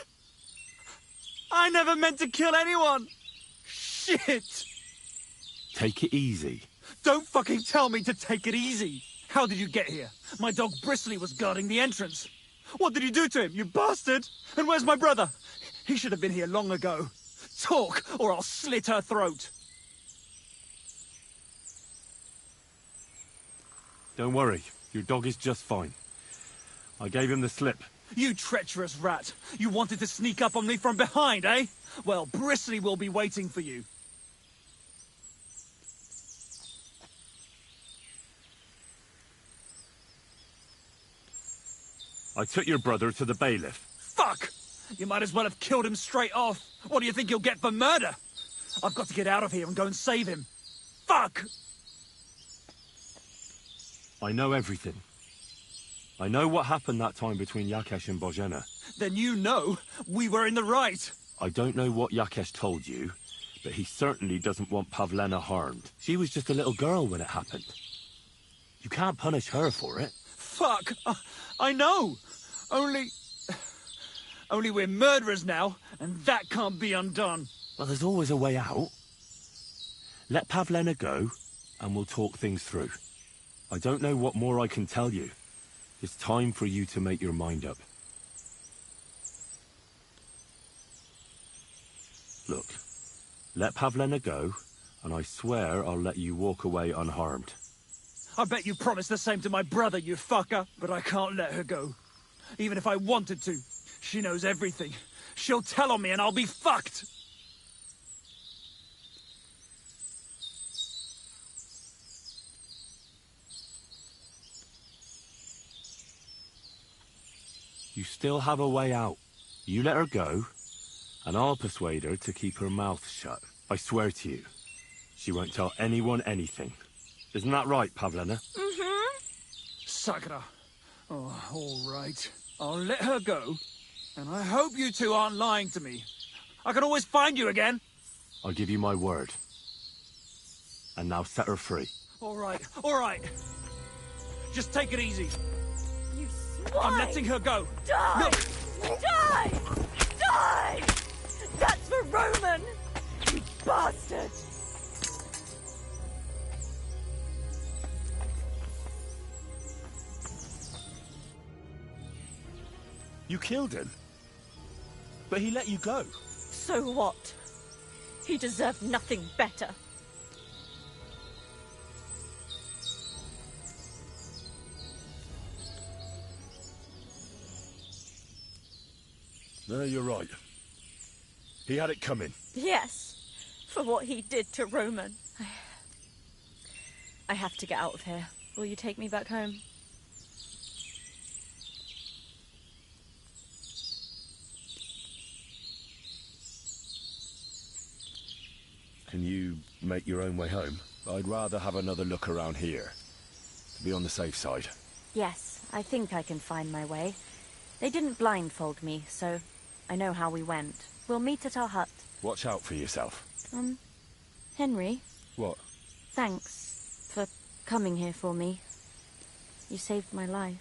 I never meant to kill anyone! Shit! Take it easy. Don't fucking tell me to take it easy! How did you get here? My dog Bristly was guarding the entrance. What did you do to him, you bastard? And where's my brother? He should have been here long ago. Talk, or I'll slit her throat. Don't worry, your dog is just fine. I gave him the slip. You treacherous rat! You wanted to sneak up on me from behind, eh? Well, Bristly will be waiting for you. I took your brother to the bailiff. Fuck! You might as well have killed him straight off. What do you think you'll get for murder? I've got to get out of here and go and save him. Fuck! I know everything. I know what happened that time between Yakesh and Bozhena. Then you know we were in the right. I don't know what Yakesh told you, but he certainly doesn't want Pavlena harmed. She was just a little girl when it happened. You can't punish her for it. Fuck! I know! Only we're murderers now, and that can't be undone. Well, there's always a way out. Let Pavlena go, and we'll talk things through. I don't know what more I can tell you. It's time for you to make your mind up. Look, let Pavlena go, and I swear I'll let you walk away unharmed. I bet you promised the same to my brother, you fucker, but I can't let her go. Even if I wanted to. She knows everything. She'll tell on me and I'll be fucked! You still have a way out. You let her go, and I'll persuade her to keep her mouth shut. I swear to you, she won't tell anyone anything. Isn't that right, Pavlena? Mm-hmm. Sakra. Oh, all right. I'll let her go, and I hope you two aren't lying to me. I can always find you again. I'll give you my word. And now set her free. All right, all right. Just take it easy. You swine! I'm letting her go. Die! No. Die! Die! That's for Roman! You bastard! You killed him? But he let you go. So what? He deserved nothing better. No, you're right. He had it coming. Yes, for what he did to Roman. I have to get out of here. Will you take me back home? Can you make your own way home? I'd rather have another look around here, to be on the safe side. Yes, I think I can find my way. They didn't blindfold me, so I know how we went. We'll meet at our hut. Watch out for yourself. Henry? What? Thanks for coming here for me. You saved my life.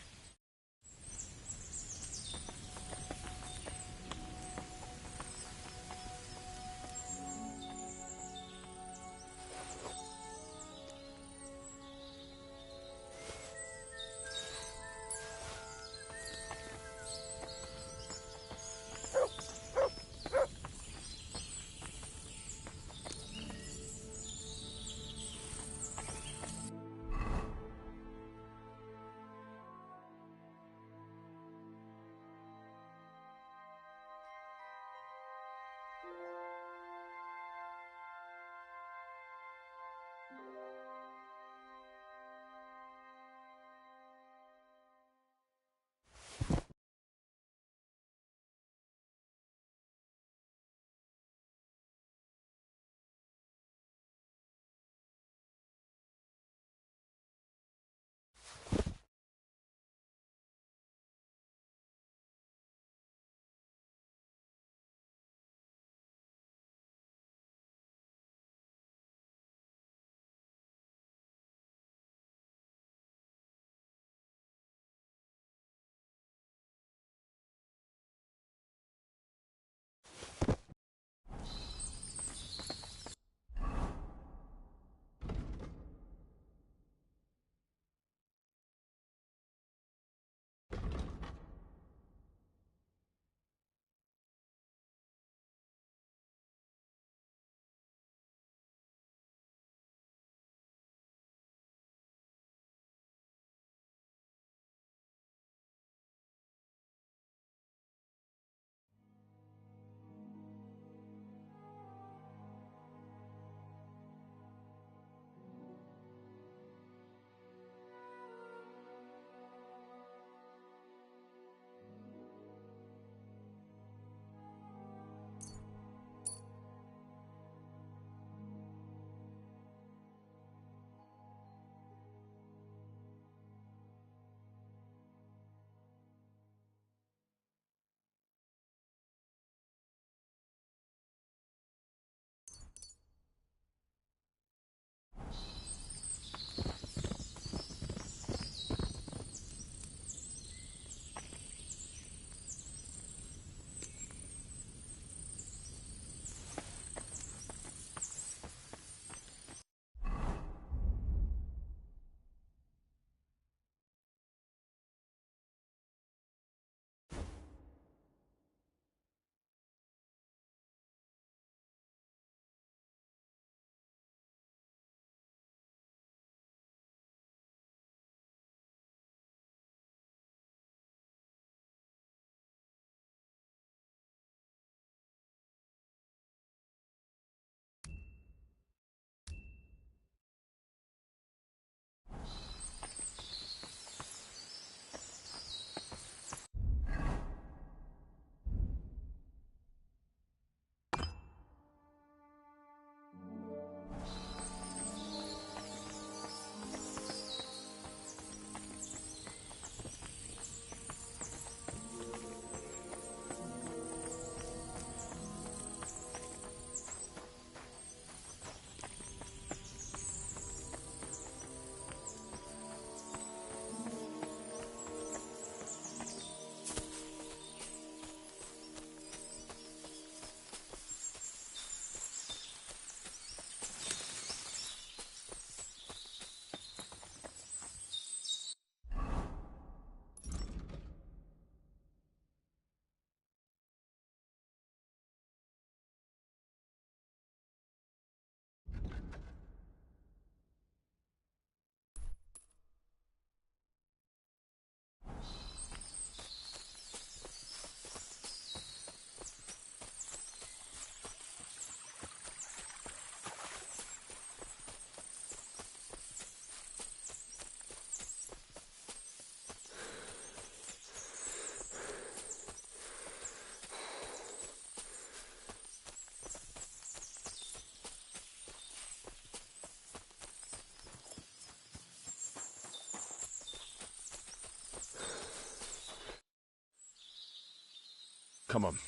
Come on.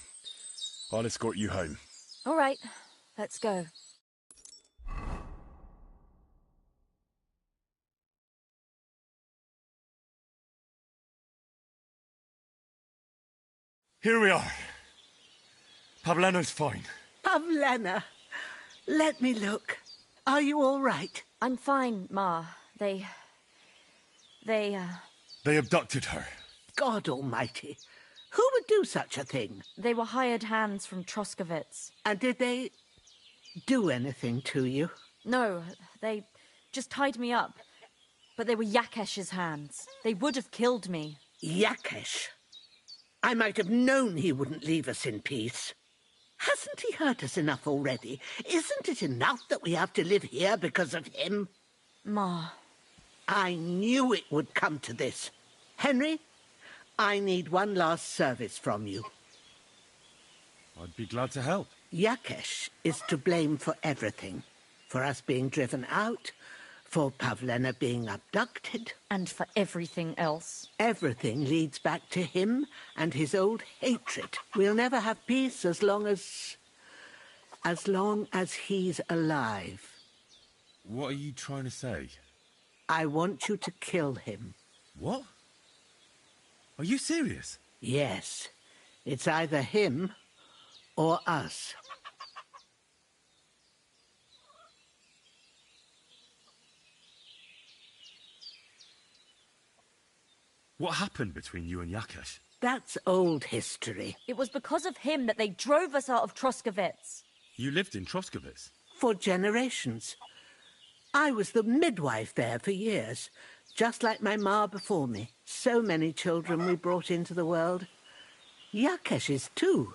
I'll escort you home. All right, let's go. Here we are. Pavlena's fine. Pavlena, let me look. Are you all right? I'm fine, Ma. They abducted her. God almighty. Who would do such a thing? They were hired hands from Troskovitz. And did they do anything to you? No, they just tied me up. But they were Yakesh's hands. They would have killed me. Yakesh? I might have known he wouldn't leave us in peace. Hasn't he hurt us enough already? Isn't it enough that we have to live here because of him? Ma. I knew it would come to this. Henry, I need one last service from you. I'd be glad to help. Yakesh is to blame for everything. For us being driven out, for Pavlena being abducted. And for everything else. Everything leads back to him and his old hatred. We'll never have peace as long as he's alive. What are you trying to say? I want you to kill him. What? Are you serious? Yes. It's either him or us. What happened between you and Yakesh? That's old history. It was because of him that they drove us out of Troskovitz. You lived in Troskovitz? For generations. I was the midwife there for years, just like my ma before me. So many children we brought into the world. Yakesh's too,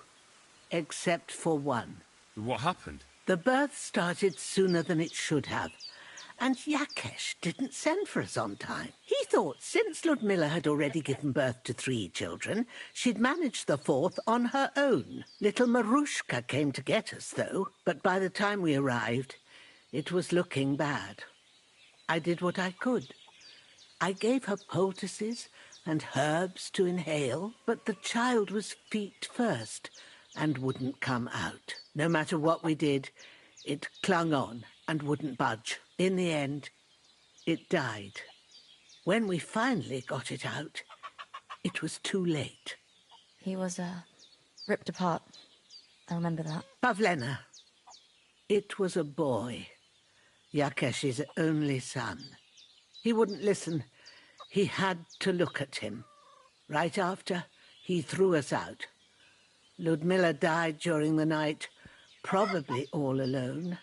except for one. What happened? The birth started sooner than it should have. And Yakesh didn't send for us on time. He thought since Ludmilla had already given birth to 3 children, she'd managed the 4th on her own. Little Marushka came to get us, though, but by the time we arrived, it was looking bad. I did what I could. I gave her poultices and herbs to inhale, but the child was feet first and wouldn't come out. No matter what we did, it clung on and wouldn't budge. In the end, it died. When we finally got it out, it was too late. He was, ripped apart. I remember that. Pavlena. It was a boy. Yakesh's only son. He wouldn't listen. He had to look at him. Right after, he threw us out. Ludmilla died during the night, probably all alone.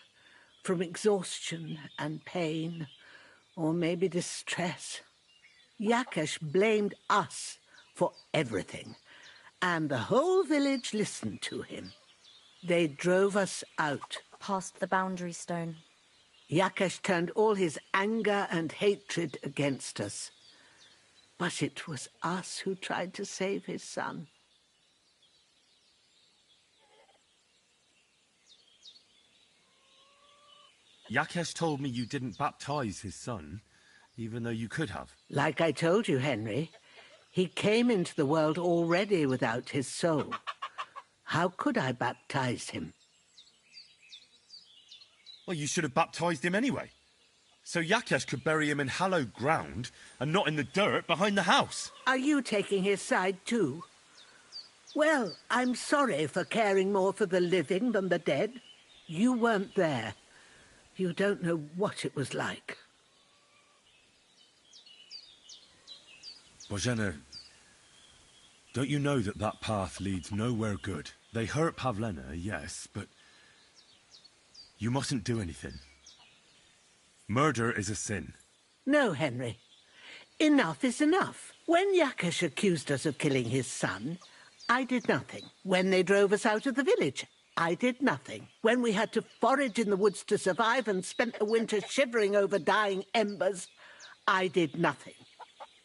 From exhaustion and pain, or maybe distress. Yakesh blamed us for everything, and the whole village listened to him. They drove us out. Past the boundary stone. Yakesh turned all his anger and hatred against us. But it was us who tried to save his son. Yakesh told me you didn't baptize his son, even though you could have. Like I told you, Henry, he came into the world already without his soul. How could I baptize him? Well, you should have baptized him anyway. So Yakesh could bury him in hallowed ground and not in the dirt behind the house. Are you taking his side too? Well, I'm sorry for caring more for the living than the dead. You weren't there. You don't know what it was like. Bozhena, don't you know that that path leads nowhere good? They hurt Pavlena, yes, but you mustn't do anything. Murder is a sin. No, Henry. Enough is enough. When Yakesh accused us of killing his son, I did nothing. When they drove us out of the village, I did nothing. When we had to forage in the woods to survive and spent the winter shivering over dying embers, I did nothing.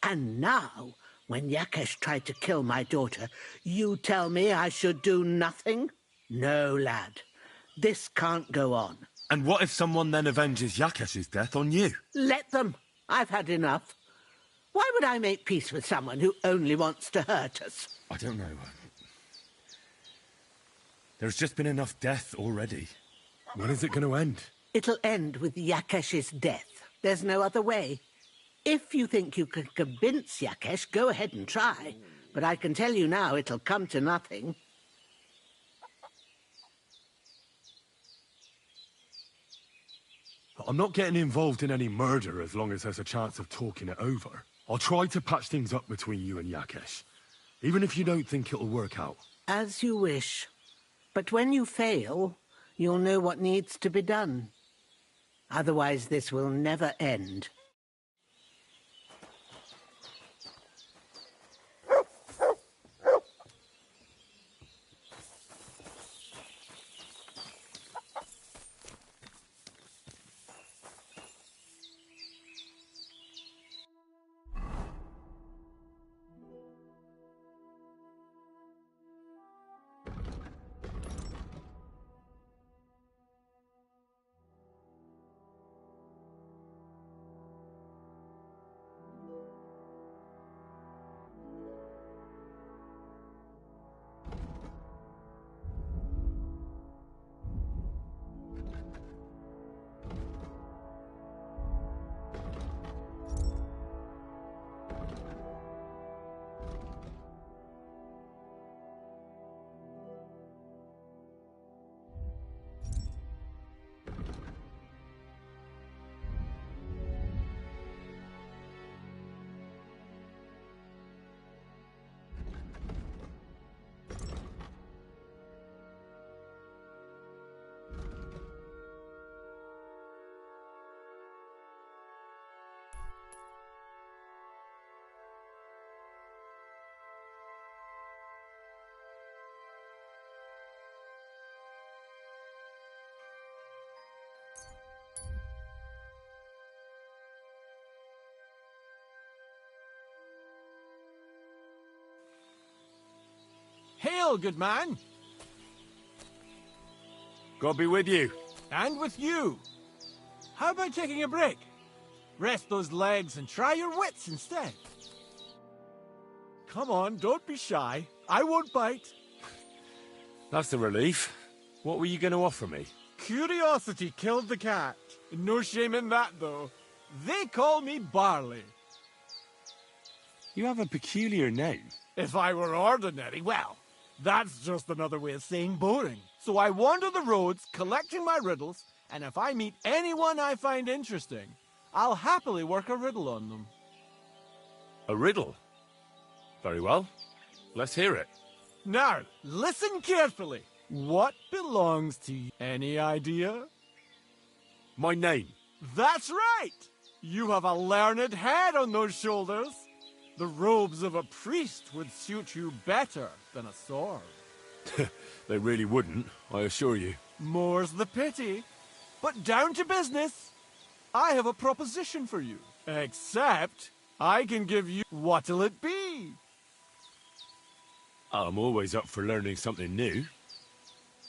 And now, when Yakesh tried to kill my daughter, you tell me I should do nothing? No, lad. This can't go on. And what if someone then avenges Yakesh's death on you? Let them. I've had enough. Why would I make peace with someone who only wants to hurt us? I don't know. There's just been enough death already. When is it going to end? It'll end with Yakesh's death. There's no other way. If you think you can convince Yakesh, go ahead and try. But I can tell you now, it'll come to nothing. I'm not getting involved in any murder as long as there's a chance of talking it over. I'll try to patch things up between you and Yakesh, even if you don't think it'll work out. As you wish. But when you fail, you'll know what needs to be done. Otherwise, this will never end. Hail, good man! God be with you. And with you. How about taking a break? Rest those legs and try your wits instead. Come on, don't be shy. I won't bite. That's a relief. What were you going to offer me? Curiosity killed the cat. No shame in that, though. They call me Barley. You have a peculiar name. If I were ordinary, well, that's just another way of saying boring. So I wander the roads, collecting my riddles, and if I meet anyone I find interesting, I'll happily work a riddle on them. A riddle? Very well. Let's hear it. Now, listen carefully. What belongs to you? Any idea? My name. That's right! You have a learned head on those shoulders. The robes of a priest would suit you better than a sword. They really wouldn't, I assure you. More's the pity. But down to business. I have a proposition for you. Except, I can give you... What'll it be? I'm always up for learning something new.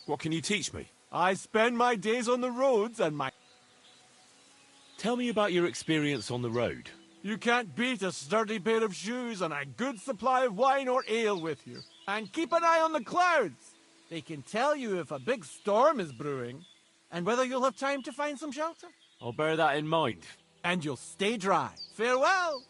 What can you teach me? I spend my days on the roads and my... Tell me about your experience on the road. You can't beat a sturdy pair of shoes and a good supply of wine or ale with you. And keep an eye on the clouds. They can tell you if a big storm is brewing and whether you'll have time to find some shelter. I'll bear that in mind. And you'll stay dry. Farewell!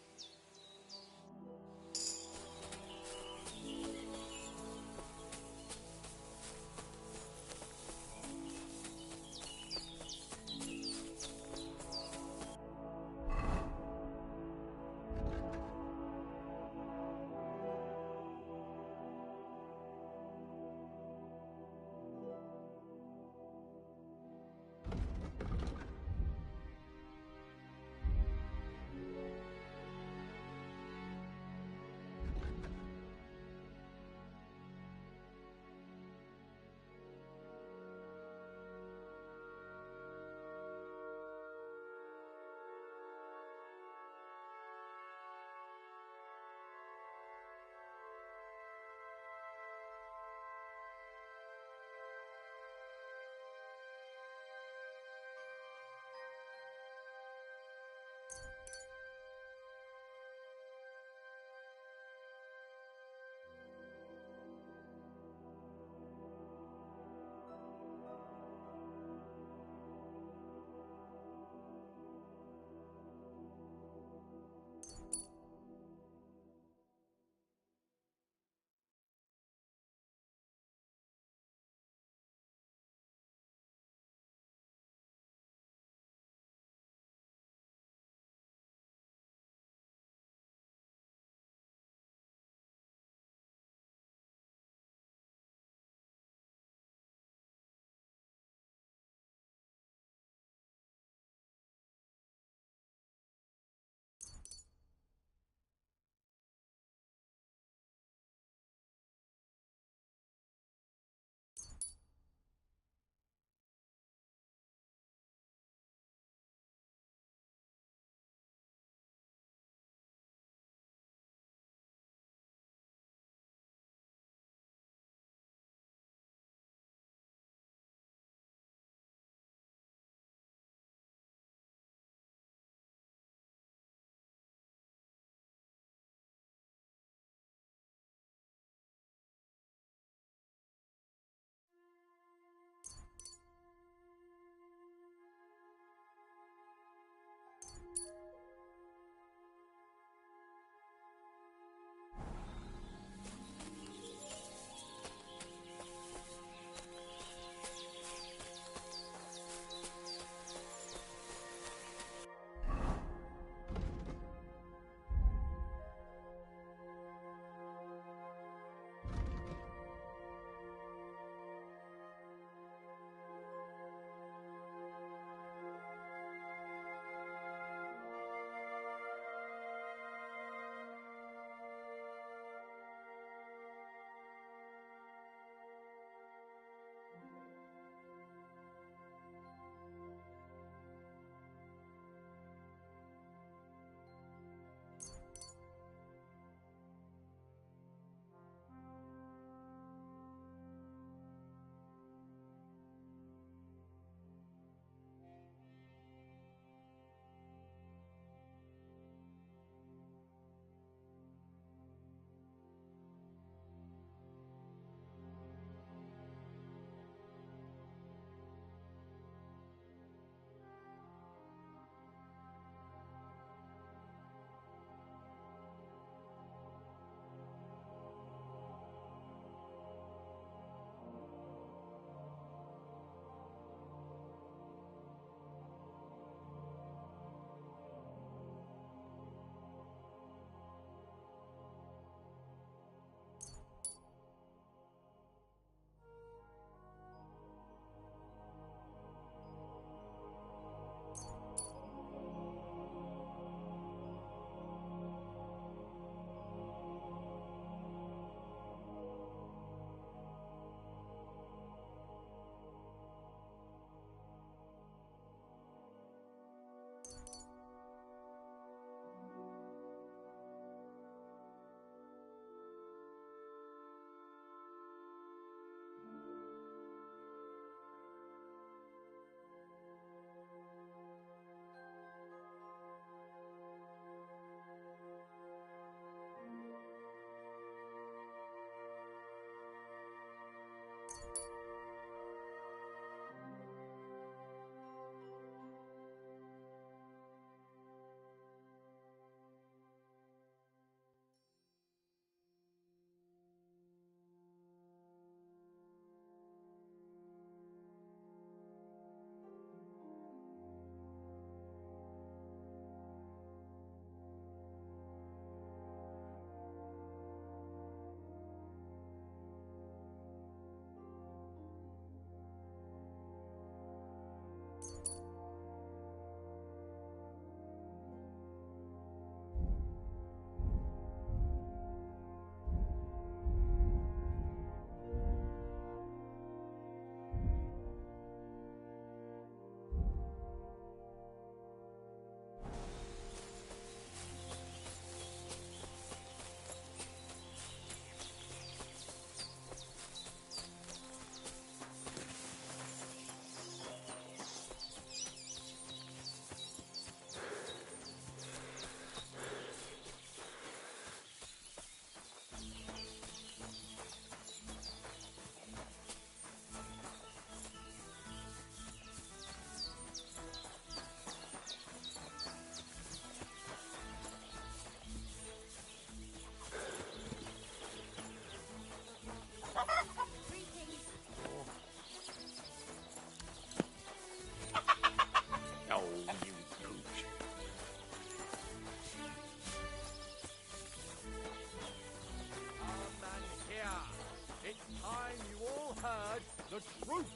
The truth!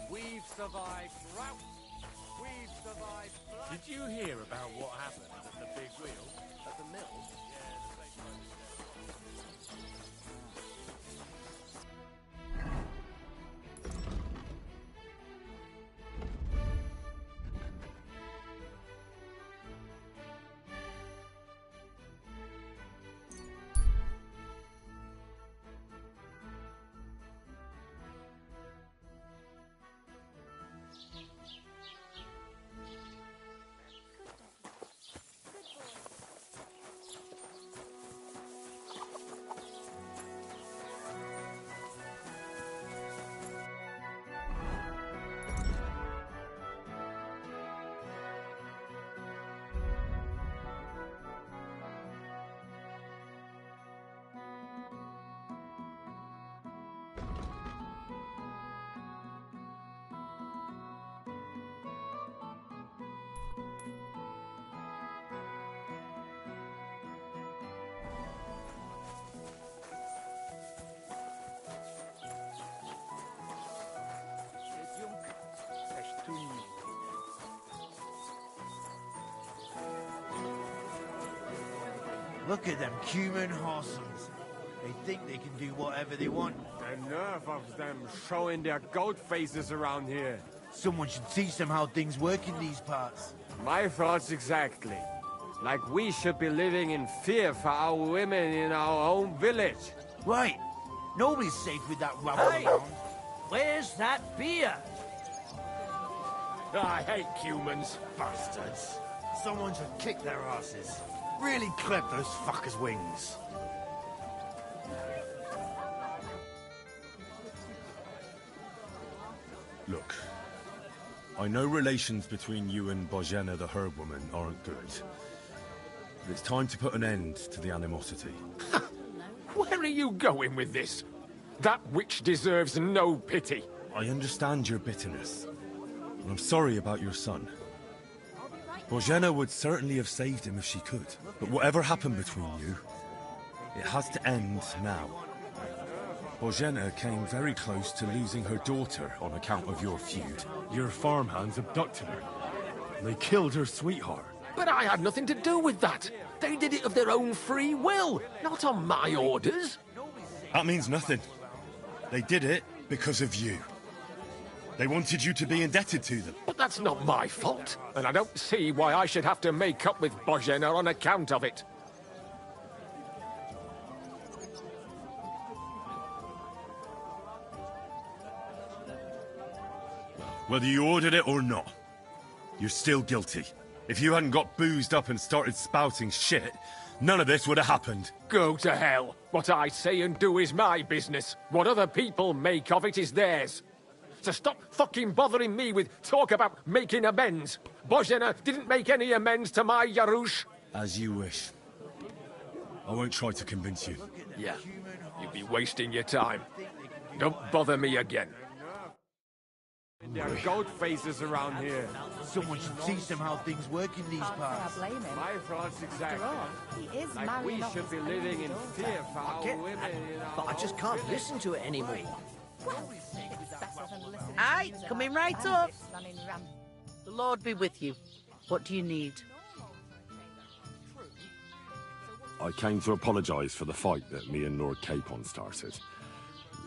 We've survived drought. We've survived flood. Did you hear about what happened at the big wheel at the mill? Look at them human hossums. They think they can do whatever they want. The nerve of them showing their goat faces around here. Someone should teach them how things work in these parts. My thoughts exactly. Like we should be living in fear for our women in our own village. Right. Nobody's safe with that rabble Hey! around. Where's that beer? I hate humans. Bastards. Someone should kick their asses. Really clip those fuckers' wings. Look, I know relations between you and Bozhena the herb woman aren't good. But it's time to put an end to the animosity. Where are you going with this? That witch deserves no pity. I understand your bitterness, and I'm sorry about your son. Bozhena would certainly have saved him if she could. But whatever happened between you, it has to end now. Bozhena came very close to losing her daughter on account of your feud. Your farmhands abducted her. They killed her sweetheart. But I had nothing to do with that. They did it of their own free will, not on my orders. That means nothing. They did it because of you. They wanted you to be indebted to them. But that's not my fault, and I don't see why I should have to make up with Bozhena on account of it. Whether you ordered it or not, you're still guilty. If you hadn't got boozed up and started spouting shit, none of this would have happened. Go to hell. What I say and do is my business. What other people make of it is theirs. So stop fucking bothering me with talk about making amends. Bozhena didn't make any amends to my Yarush. As you wish. I won't try to convince you. Yeah, you'd be wasting your time. Don't bother me again. There are goat faces around here. Someone should teach them how things work in these parts. I blame him. My thoughts exactly. He is Like marrying we off should his be own living in daughter. fear for our women in our But I just can't village. listen to it anymore. Well, it's better than listening to Aye, music coming about right up. bandits running rampant. The Lord be with you. What do you need? I came to apologise for the fight that me and Lord Capon started.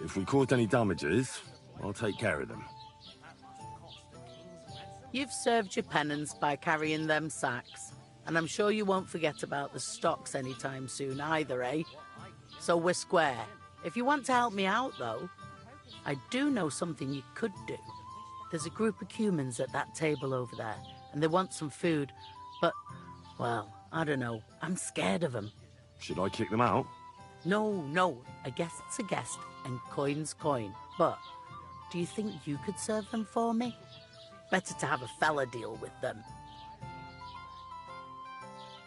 If we caused any damages, I'll take care of them. You've served your penance by carrying them sacks, and I'm sure you won't forget about the stocks anytime soon either, eh? So we're square. If you want to help me out, though, I do know something you could do. There's a group of humans at that table over there, and they want some food, but, well, I don't know. I'm scared of them. Should I kick them out? No, a guest's a guest, and coin's coin. But, do you think you could serve them for me? Better to have a fella deal with them.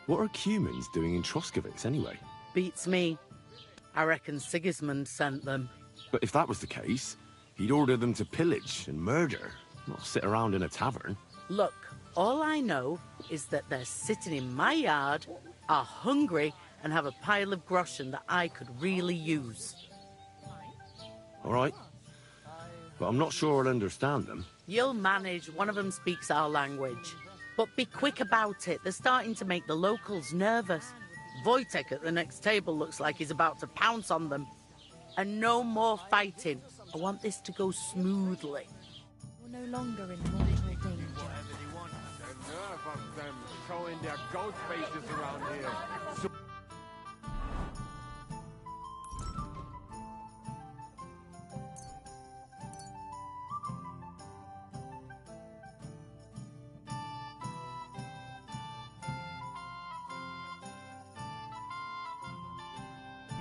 What are humans doing in Troskovitz anyway? Beats me. I reckon Sigismund sent them. But if that was the case, he'd order them to pillage and murder, not sit around in a tavern. Look, all I know is that they're sitting in my yard, are hungry, and have a pile of groschen that I could really use. All right. but I'm not sure I'll understand them. You'll manage. One of them speaks our language. But be quick about it. They're starting to make the locals nervous. Wojtek at the next table looks like he's about to pounce on them. And no more fighting. I want this to go smoothly. You're no longer in mortal danger. Enough of them showing their ghost faces around here.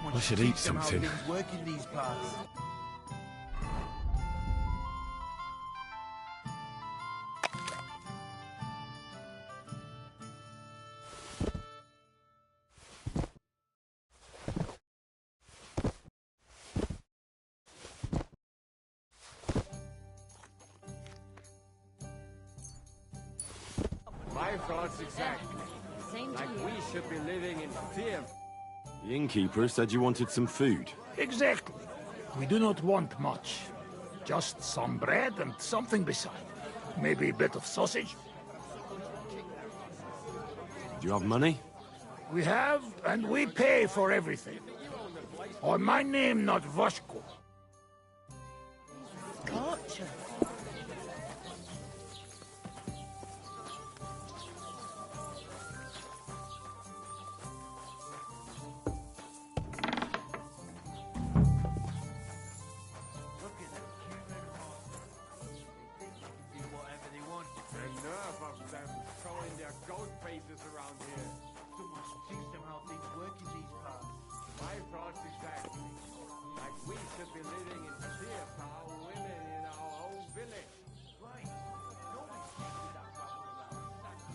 I should eat something. Work in these parts. My thoughts exactly. Like we should be living in fear. The innkeeper said you wanted some food. Exactly. We do not want much. Just some bread and something beside. Maybe a bit of sausage. Do you have money? We have, and we pay for everything. Or my name not Vashko. Torture. Enough of them showing their ghost faces around here. Someone should teach them how things work in these parts. My thoughts exactly. Like we should be living in fear for our women in our own village. Right. Nobody's teaching that rabble around.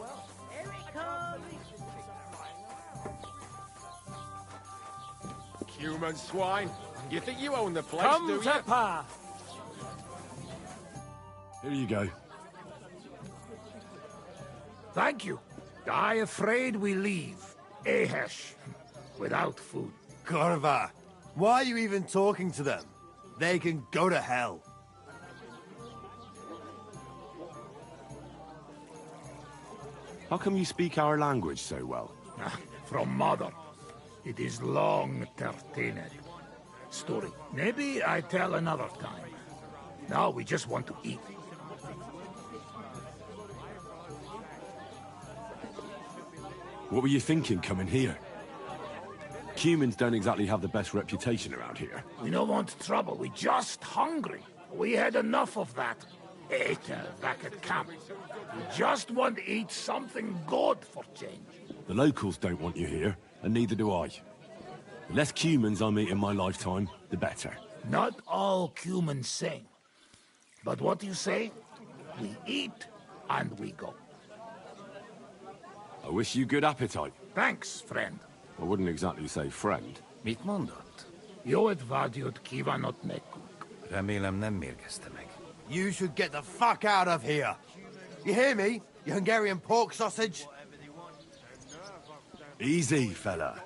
Well, here it comes. Human swine. You think you own the place, Come do to you? pa! Here you go. Thank you. I afraid we leave. Ahesh. Without food. Korva, why are you even talking to them? They can go to hell. How come you speak our language so well? From mother. It is long tertiner. Story. Maybe I tell another time. Now we just want to eat. What were you thinking coming here? Humans don't exactly have the best reputation around here. We don't want trouble. We just hungry. We had enough of that. Later, back at camp. We just want to eat something good for change. The locals don't want you here, and neither do I. The less humans I meet in my lifetime, the better. Not all humans sing. But what you say? We eat and we go. I wish you good appetite. Thanks, friend. I wouldn't exactly say friend. Mit mondott? Jót vágyott kívánott nekünk. Remélem nem mérgezte meg. You should get the fuck out of here. You hear me, you Hungarian pork sausage? Easy, fella.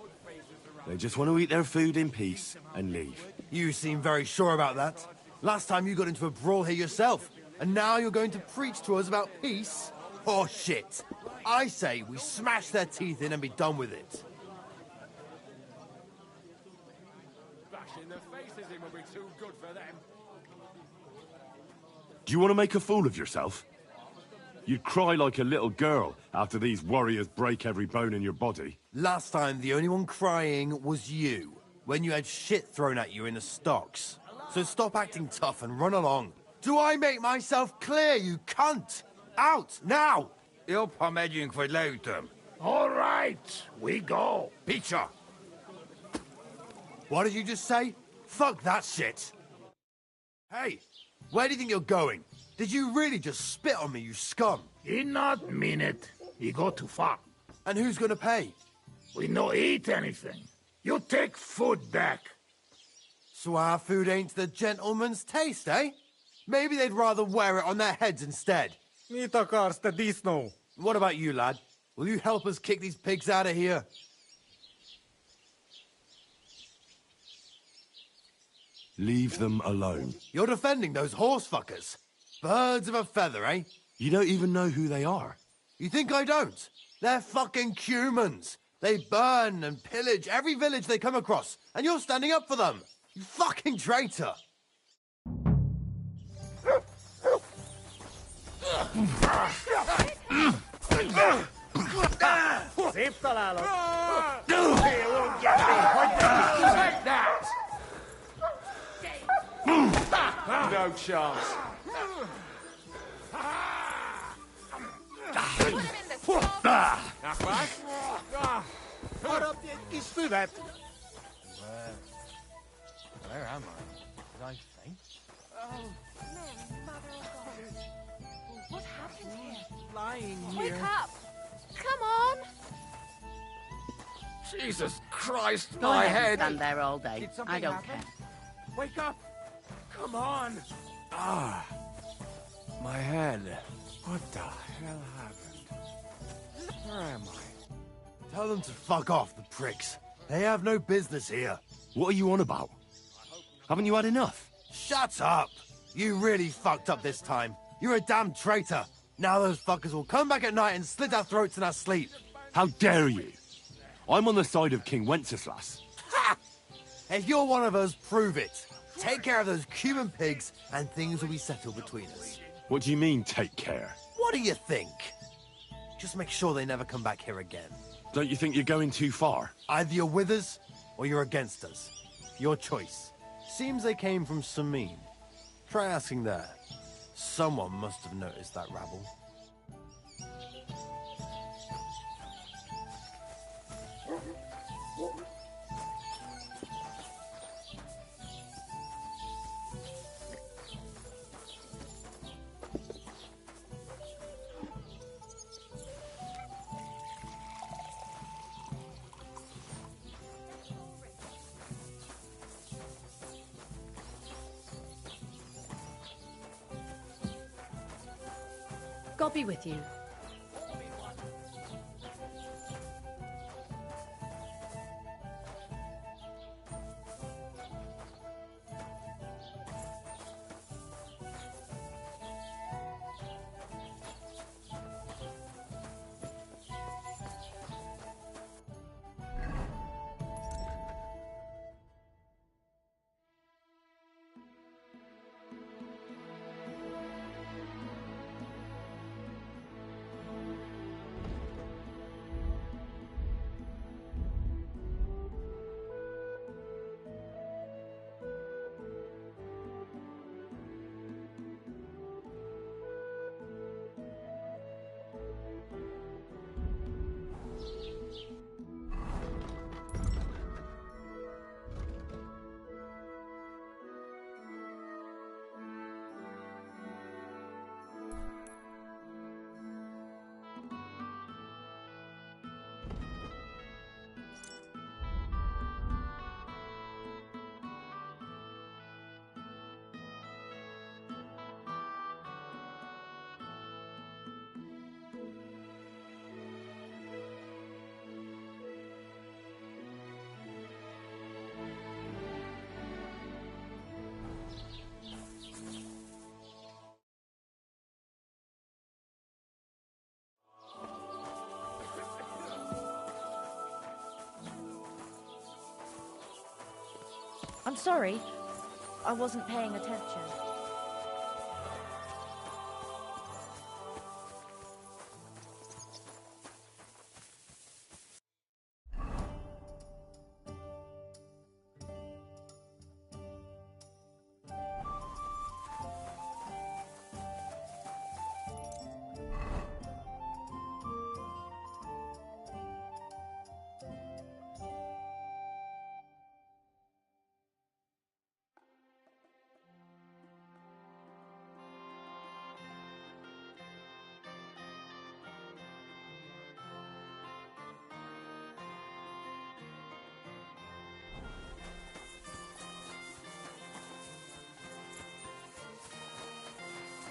They just want to eat their food in peace and leave. You seem very sure about that. Last time you got into a brawl here yourself, and now you're going to preach to us about peace? Oh shit. I say we smash their teeth in and be done with it. Bashing their faces in will be too good for them. Do you want to make a fool of yourself? You'd cry like a little girl after these warriors break every bone in your body. Last time, the only one crying was you, when you had shit thrown at you in the stocks. So stop acting tough and run along. Do I make myself clear, you cunt? Out, now! Jobb, ha megyünk, vagy leütöm. All right, we go. Picsa! What did you just say? Fuck that shit! Hey, where do you think you're going? Did you really just spit on me, you scum? He not mean it. He go too far. And who's gonna pay? We no eat anything. You take food back. So our food ain't the gentleman's taste, eh? Maybe they'd rather wear it on their heads instead. Mit akarsz, te disznó? What about you, lad? Will you help us kick these pigs out of here? Leave them alone. You're defending those horse fuckers. Birds of a feather, eh? You don't even know who they are. You think I don't? They're fucking humans. They burn and pillage every village they come across, and you're standing up for them. You fucking traitor. Szép találod! They won't get me! Take that! No chance. Nachbar? Harap egy kis füvet! Where am I? Did I faint? Oh, Mary, Mother of God. What happened here? Lying Wake up! Come on! Jesus Christ, Go my ahead and head! stand there all day. Did something I don't happen? care. Wake up! Come on! Ah, my head. What the hell happened? Where am I? Tell them to fuck off, the pricks. They have no business here. What are you on about? Haven't you had enough? Shut up! You really fucked up this time. You're a damn traitor. Now those fuckers will come back at night and slit our throats in our sleep. How dare you? I'm on the side of King Wenceslas. Ha! If you're one of us, prove it. Take care of those Cuban pigs, and things will be settled between us. What do you mean, take care? What do you think? Just make sure they never come back here again. Don't you think you're going too far? Either you're with us, or you're against us. Your choice. Seems they came from Samin. Try asking there. Someone must have noticed that rabble. God be with you. I'm sorry. I wasn't paying attention.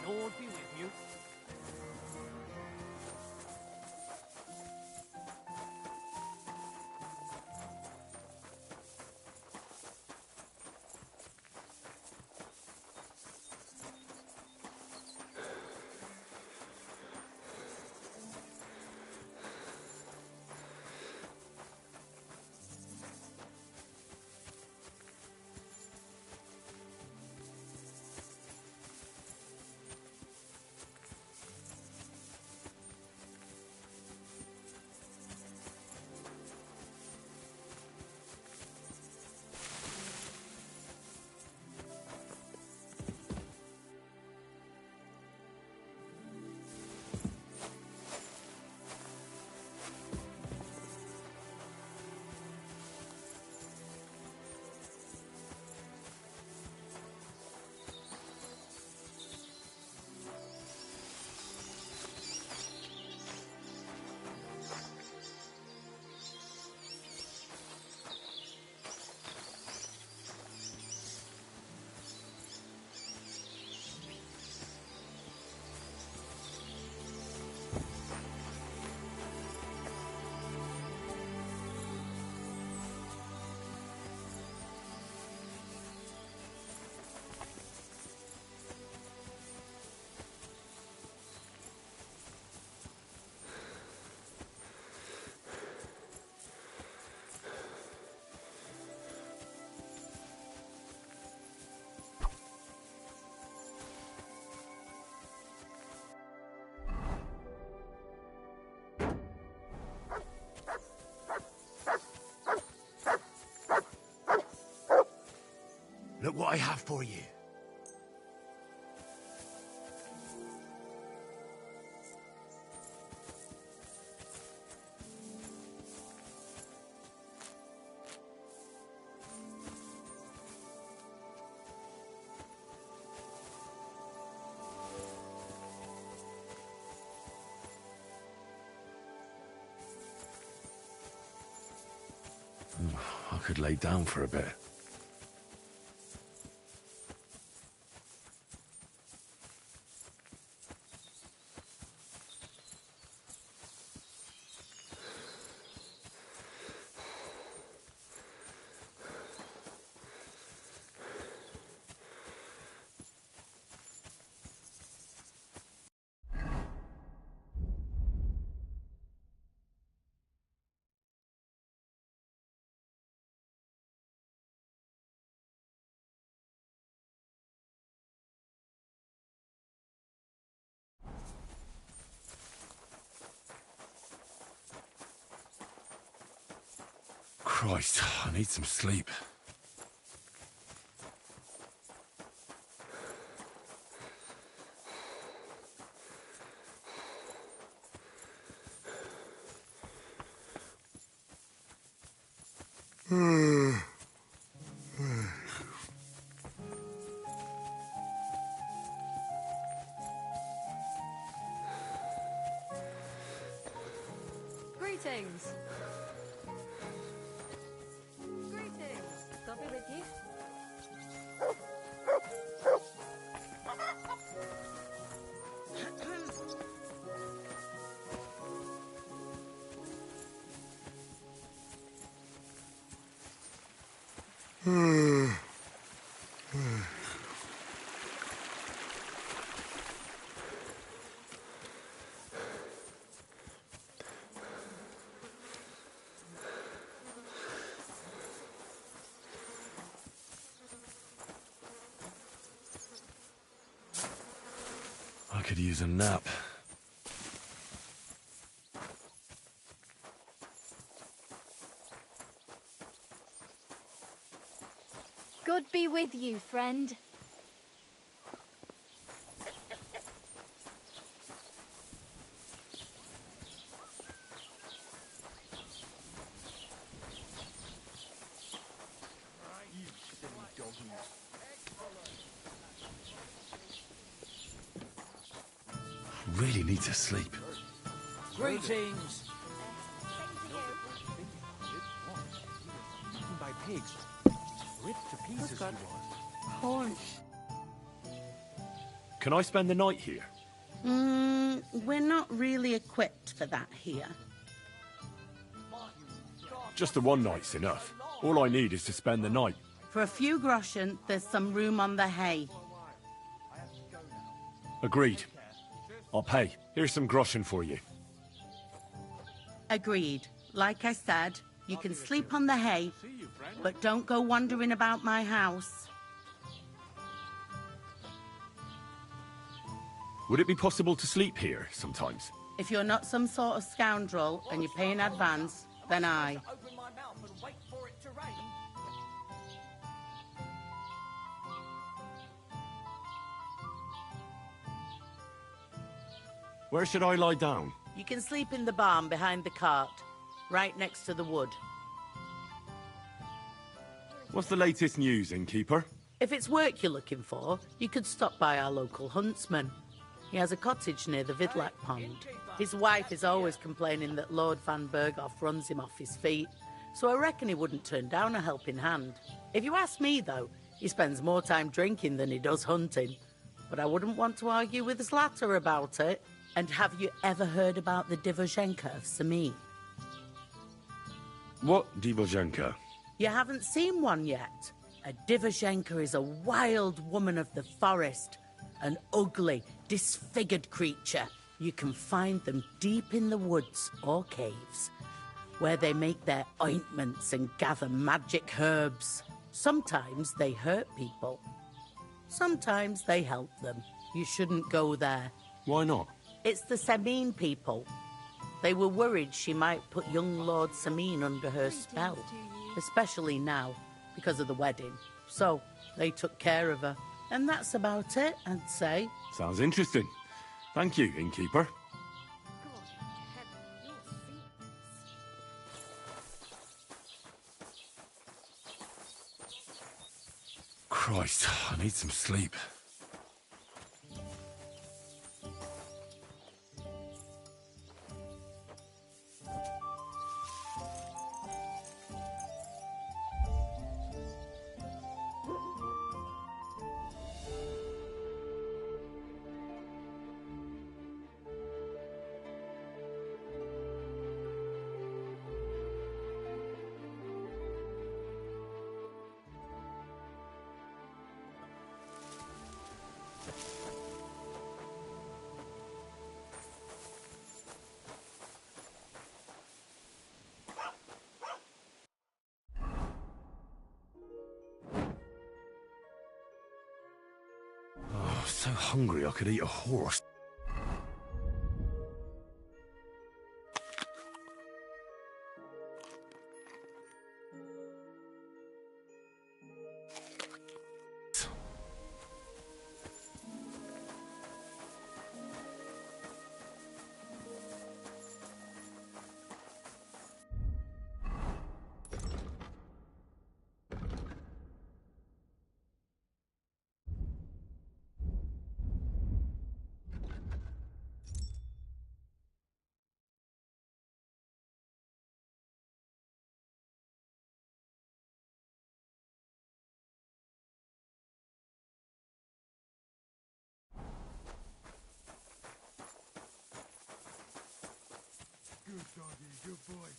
Lord be with you. Look what I have for you. I could lay down for a bit. Christ, I need some sleep. Greetings. Greetings. God be with you. I could use a nap. God be with you, friend. I really need to sleep. Greetings. Eaten by pigs. Ripped to pieces he was. Horn. Can I spend the night here? We're not really equipped for that here. Just the one night's enough. All I need is to spend the night. For a few groschen, there's some room on the hay. Agreed. I'll pay. Here's some groschen for you. Agreed. Like I said, you can sleep on the hay, but don't go wandering about my house. Would it be possible to sleep here sometimes? If you're not some sort of scoundrel and you pay in advance, then aye. Open my mouth and wait for it to rain. Where should I lie down? You can sleep in the barn behind the cart, right next to the wood. What's the latest news, innkeeper? If it's work you're looking for, you could stop by our local huntsman. He has a cottage near the Vidlac Pond. His wife is always complaining that Lord Van Berghoff runs him off his feet, so I reckon he wouldn't turn down a helping hand. If you ask me, though, he spends more time drinking than he does hunting. But I wouldn't want to argue with Zlata about it. And have you ever heard about the Divozhenka of Sami? What Divozhenka? You haven't seen one yet. A Divozhenka is a wild woman of the forest. An ugly, disfigured creature. You can find them deep in the woods or caves, where they make their ointments and gather magic herbs. Sometimes they hurt people. Sometimes they help them. You shouldn't go there. Why not? It's the Samin people. They were worried she might put young Lord Samin under her spell, especially now, because of the wedding. So, they took care of her. And that's about it, I'd say. Sounds interesting. Thank you, innkeeper. Christ, I need some sleep. Oh, so hungry I could eat a horse. Good doggy, good boy.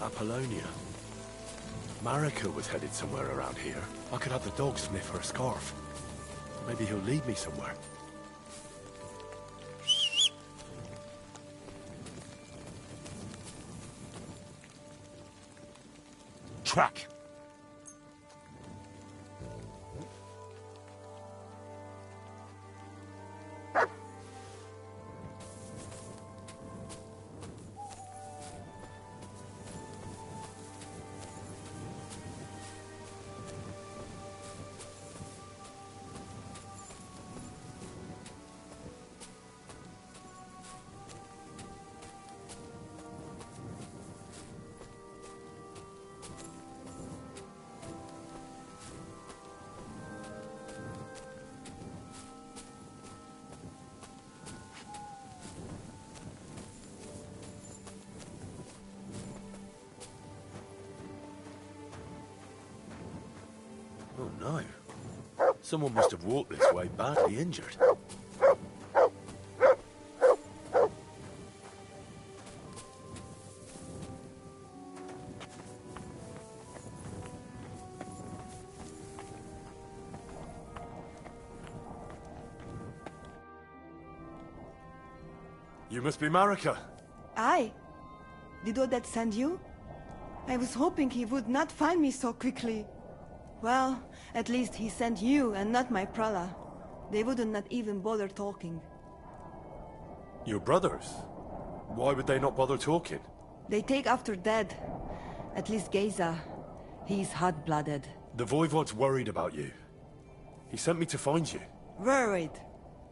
Apollonia. Marika was headed somewhere around here. I could have the dog sniff her scarf. Maybe he'll lead me somewhere. Track! Oh no. Someone must have walked this way badly injured. You must be Marika. Aye. Did Odette send you? I was hoping he would not find me so quickly. Well, at least he sent you and not my prala. They wouldn't not even bother talking. Your brothers? Why would they not bother talking? They take after dead. At least Geza. He's hot-blooded. The Voivod's worried about you. He sent me to find you. Worried?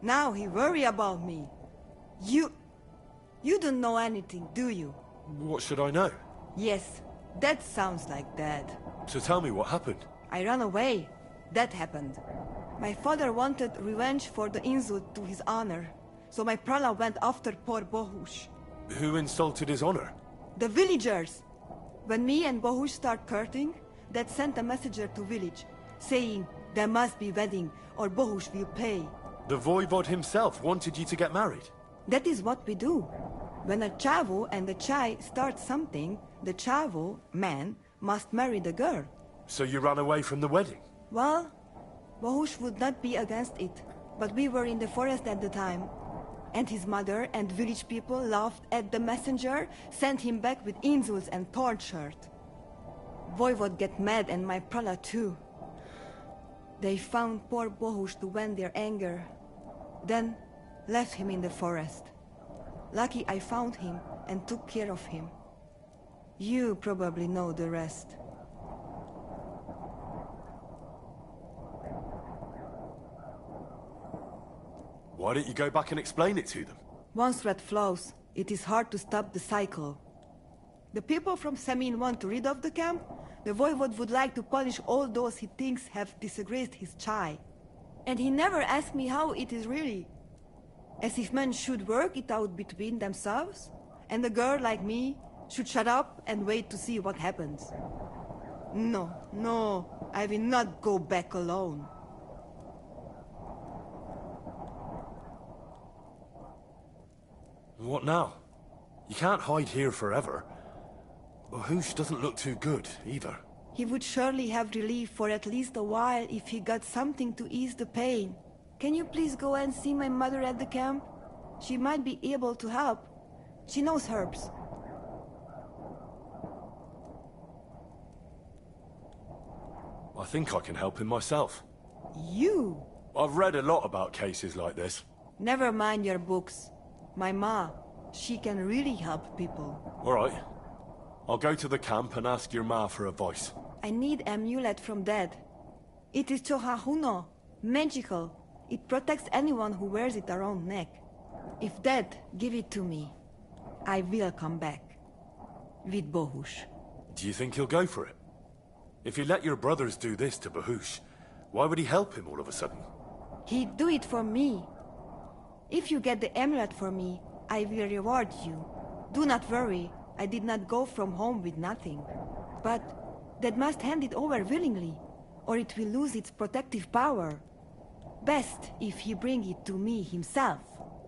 Now he worry about me. You don't know anything, do you? What should I know? Yes, that sounds like Dad. So tell me what happened. I ran away. That happened. My father wanted revenge for the insult to his honor, so my prala went after poor Bohush. Who insulted his honor? The villagers! When me and Bohush start courting, Dad sent a messenger to village, saying there must be wedding or Bohush will pay. The Voivod himself wanted you to get married? That is what we do. When a chavo and a chai start something, the chavo, man, must marry the girl. So you ran away from the wedding? Well, Bohush would not be against it, but we were in the forest at the time. And his mother and village people laughed at the messenger, sent him back with insults and tortured. Voivod get mad and my prala too. They found poor Bohush to vent their anger, then left him in the forest. Lucky I found him and took care of him. You probably know the rest. Why don't you go back and explain it to them? Once red flows, it is hard to stop the cycle. The people from Samin want to rid of the camp. The Voivod would like to punish all those he thinks have disgraced his chai. And he never asked me how it is really. As if men should work it out between themselves, and a girl like me should shut up and wait to see what happens. No, I will not go back alone. What now? You can't hide here forever. Bohush doesn't look too good, either. He would surely have relief for at least a while if he got something to ease the pain. Can you please go and see my mother at the camp? She might be able to help. She knows herbs. I think I can help him myself. You? I've read a lot about cases like this. Never mind your books. My ma, she can really help people. All right. I'll go to the camp and ask your ma for advice. I need amulet from Dad. It is Chohahuno, magical. It protects anyone who wears it around neck. If Dad give it to me, I will come back. With Bohush. Do you think he'll go for it? If he let your brothers do this to Bohush, why would he help him all of a sudden? He'd do it for me. If you get the amulet for me, I will reward you. Do not worry, I did not go from home with nothing. But Dad must hand it over willingly, or it will lose its protective power. Best if he bring it to me himself.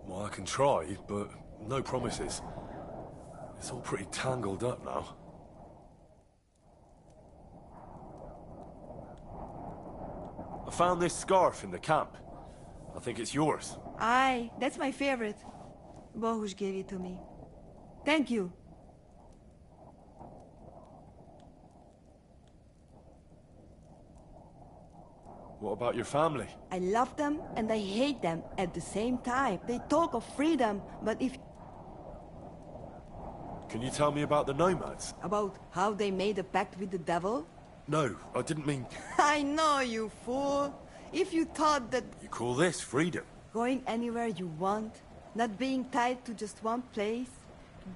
Well, I can try, but no promises. It's all pretty tangled up now. found this scarf in the camp. I think it's yours. Aye, that's my favorite. Bohus gave it to me. Thank you. What about your family? I love them and I hate them at the same time. They talk of freedom, but if... Can you tell me about the nomads? About how they made a pact with the devil? No, I didn't mean... I know, you fool. If you thought that... You call this freedom? Going anywhere you want, not being tied to just one place,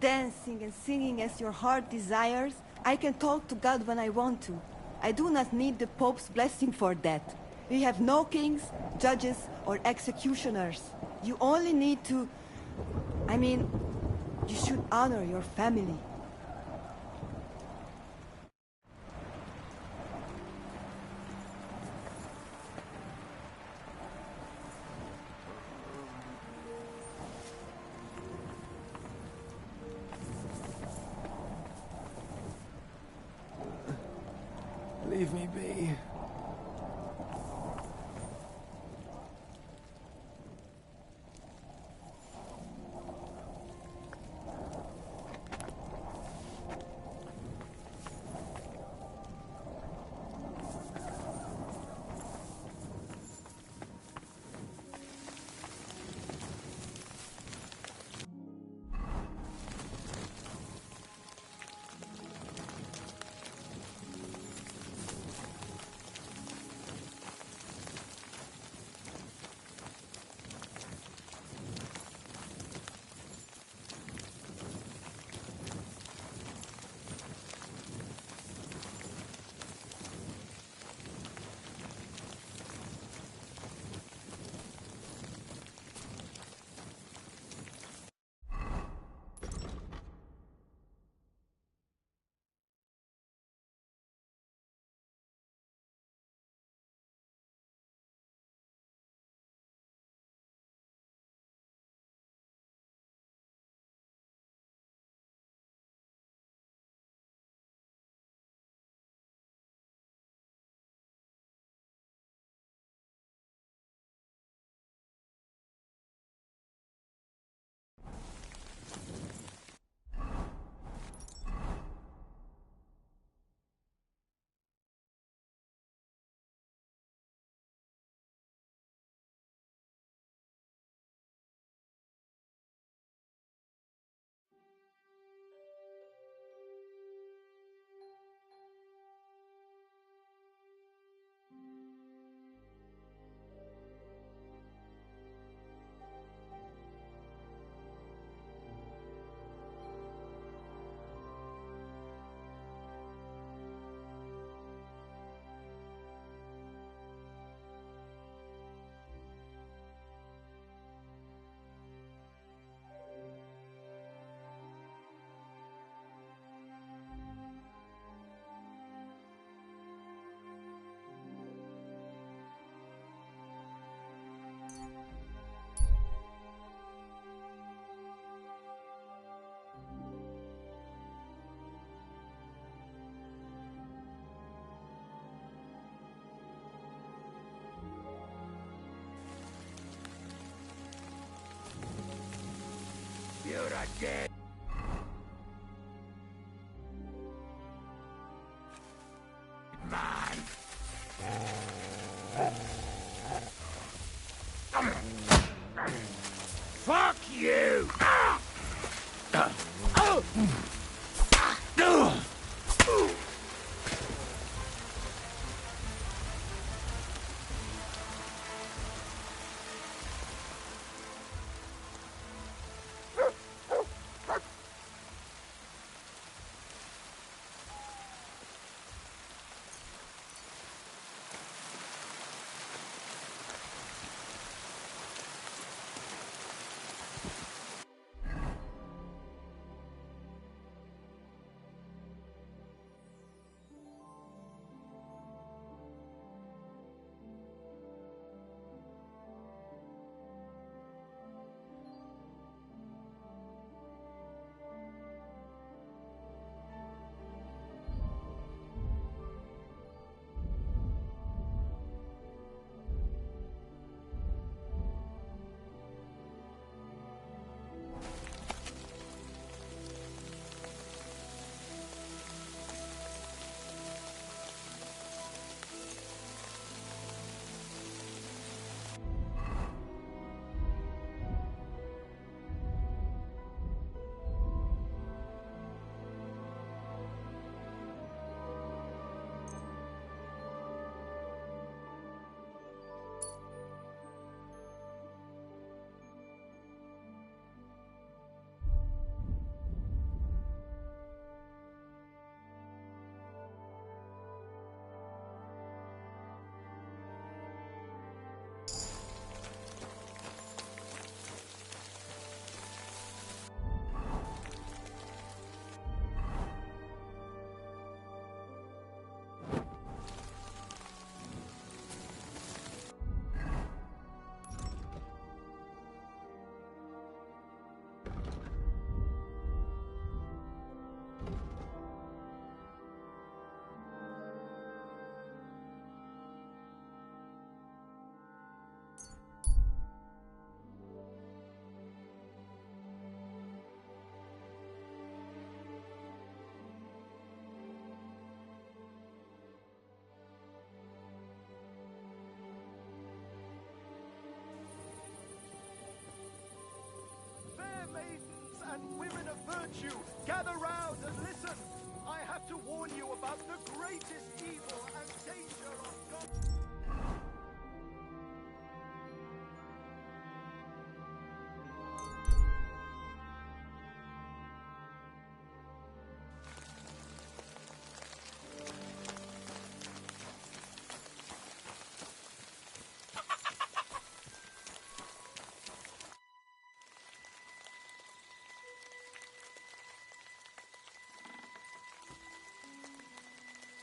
dancing and singing as your heart desires, I can talk to God when I want to. I do not need the Pope's blessing for that. We have no kings, judges, or executioners. You only need to... I mean, you should honor your family. Leave me be. You're a dead man. Fuck you!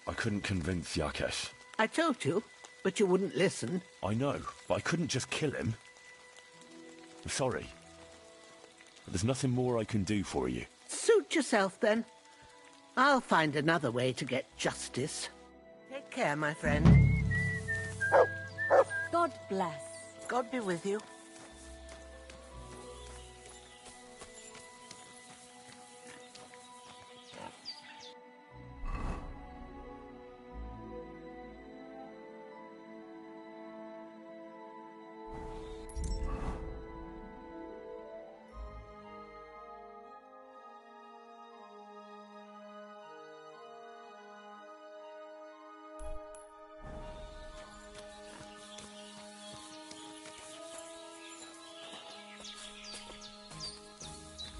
I couldn't convince Yakesh. I told you, but you wouldn't listen. I know, but I couldn't just kill him. I'm sorry. But there's nothing more I can do for you. Suit yourself, then. I'll find another way to get justice. Take care, my friend. God bless. God be with you.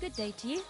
Good day to you.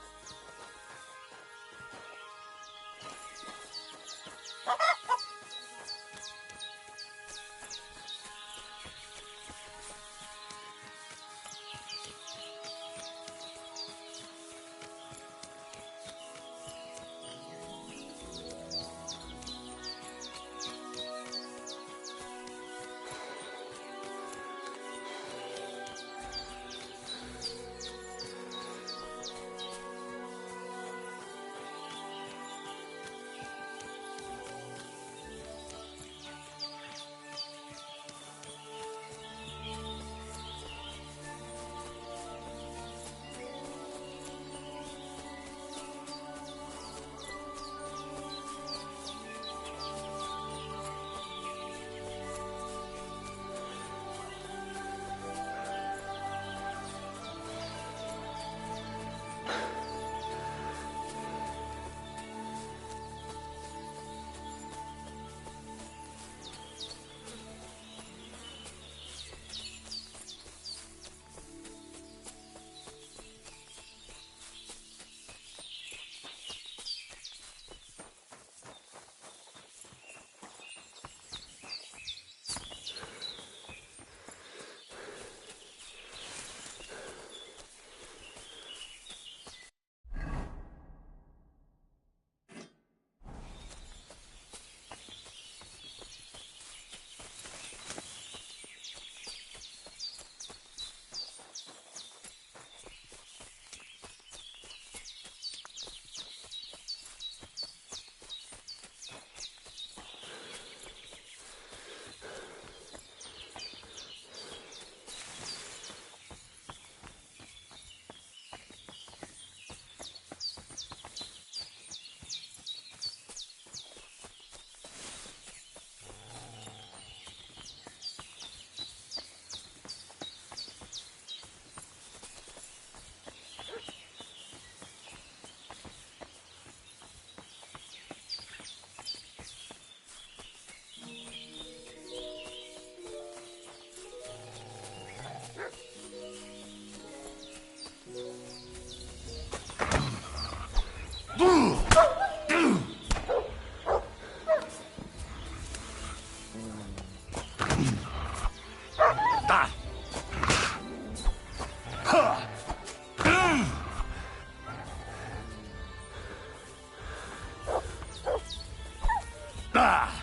Ah!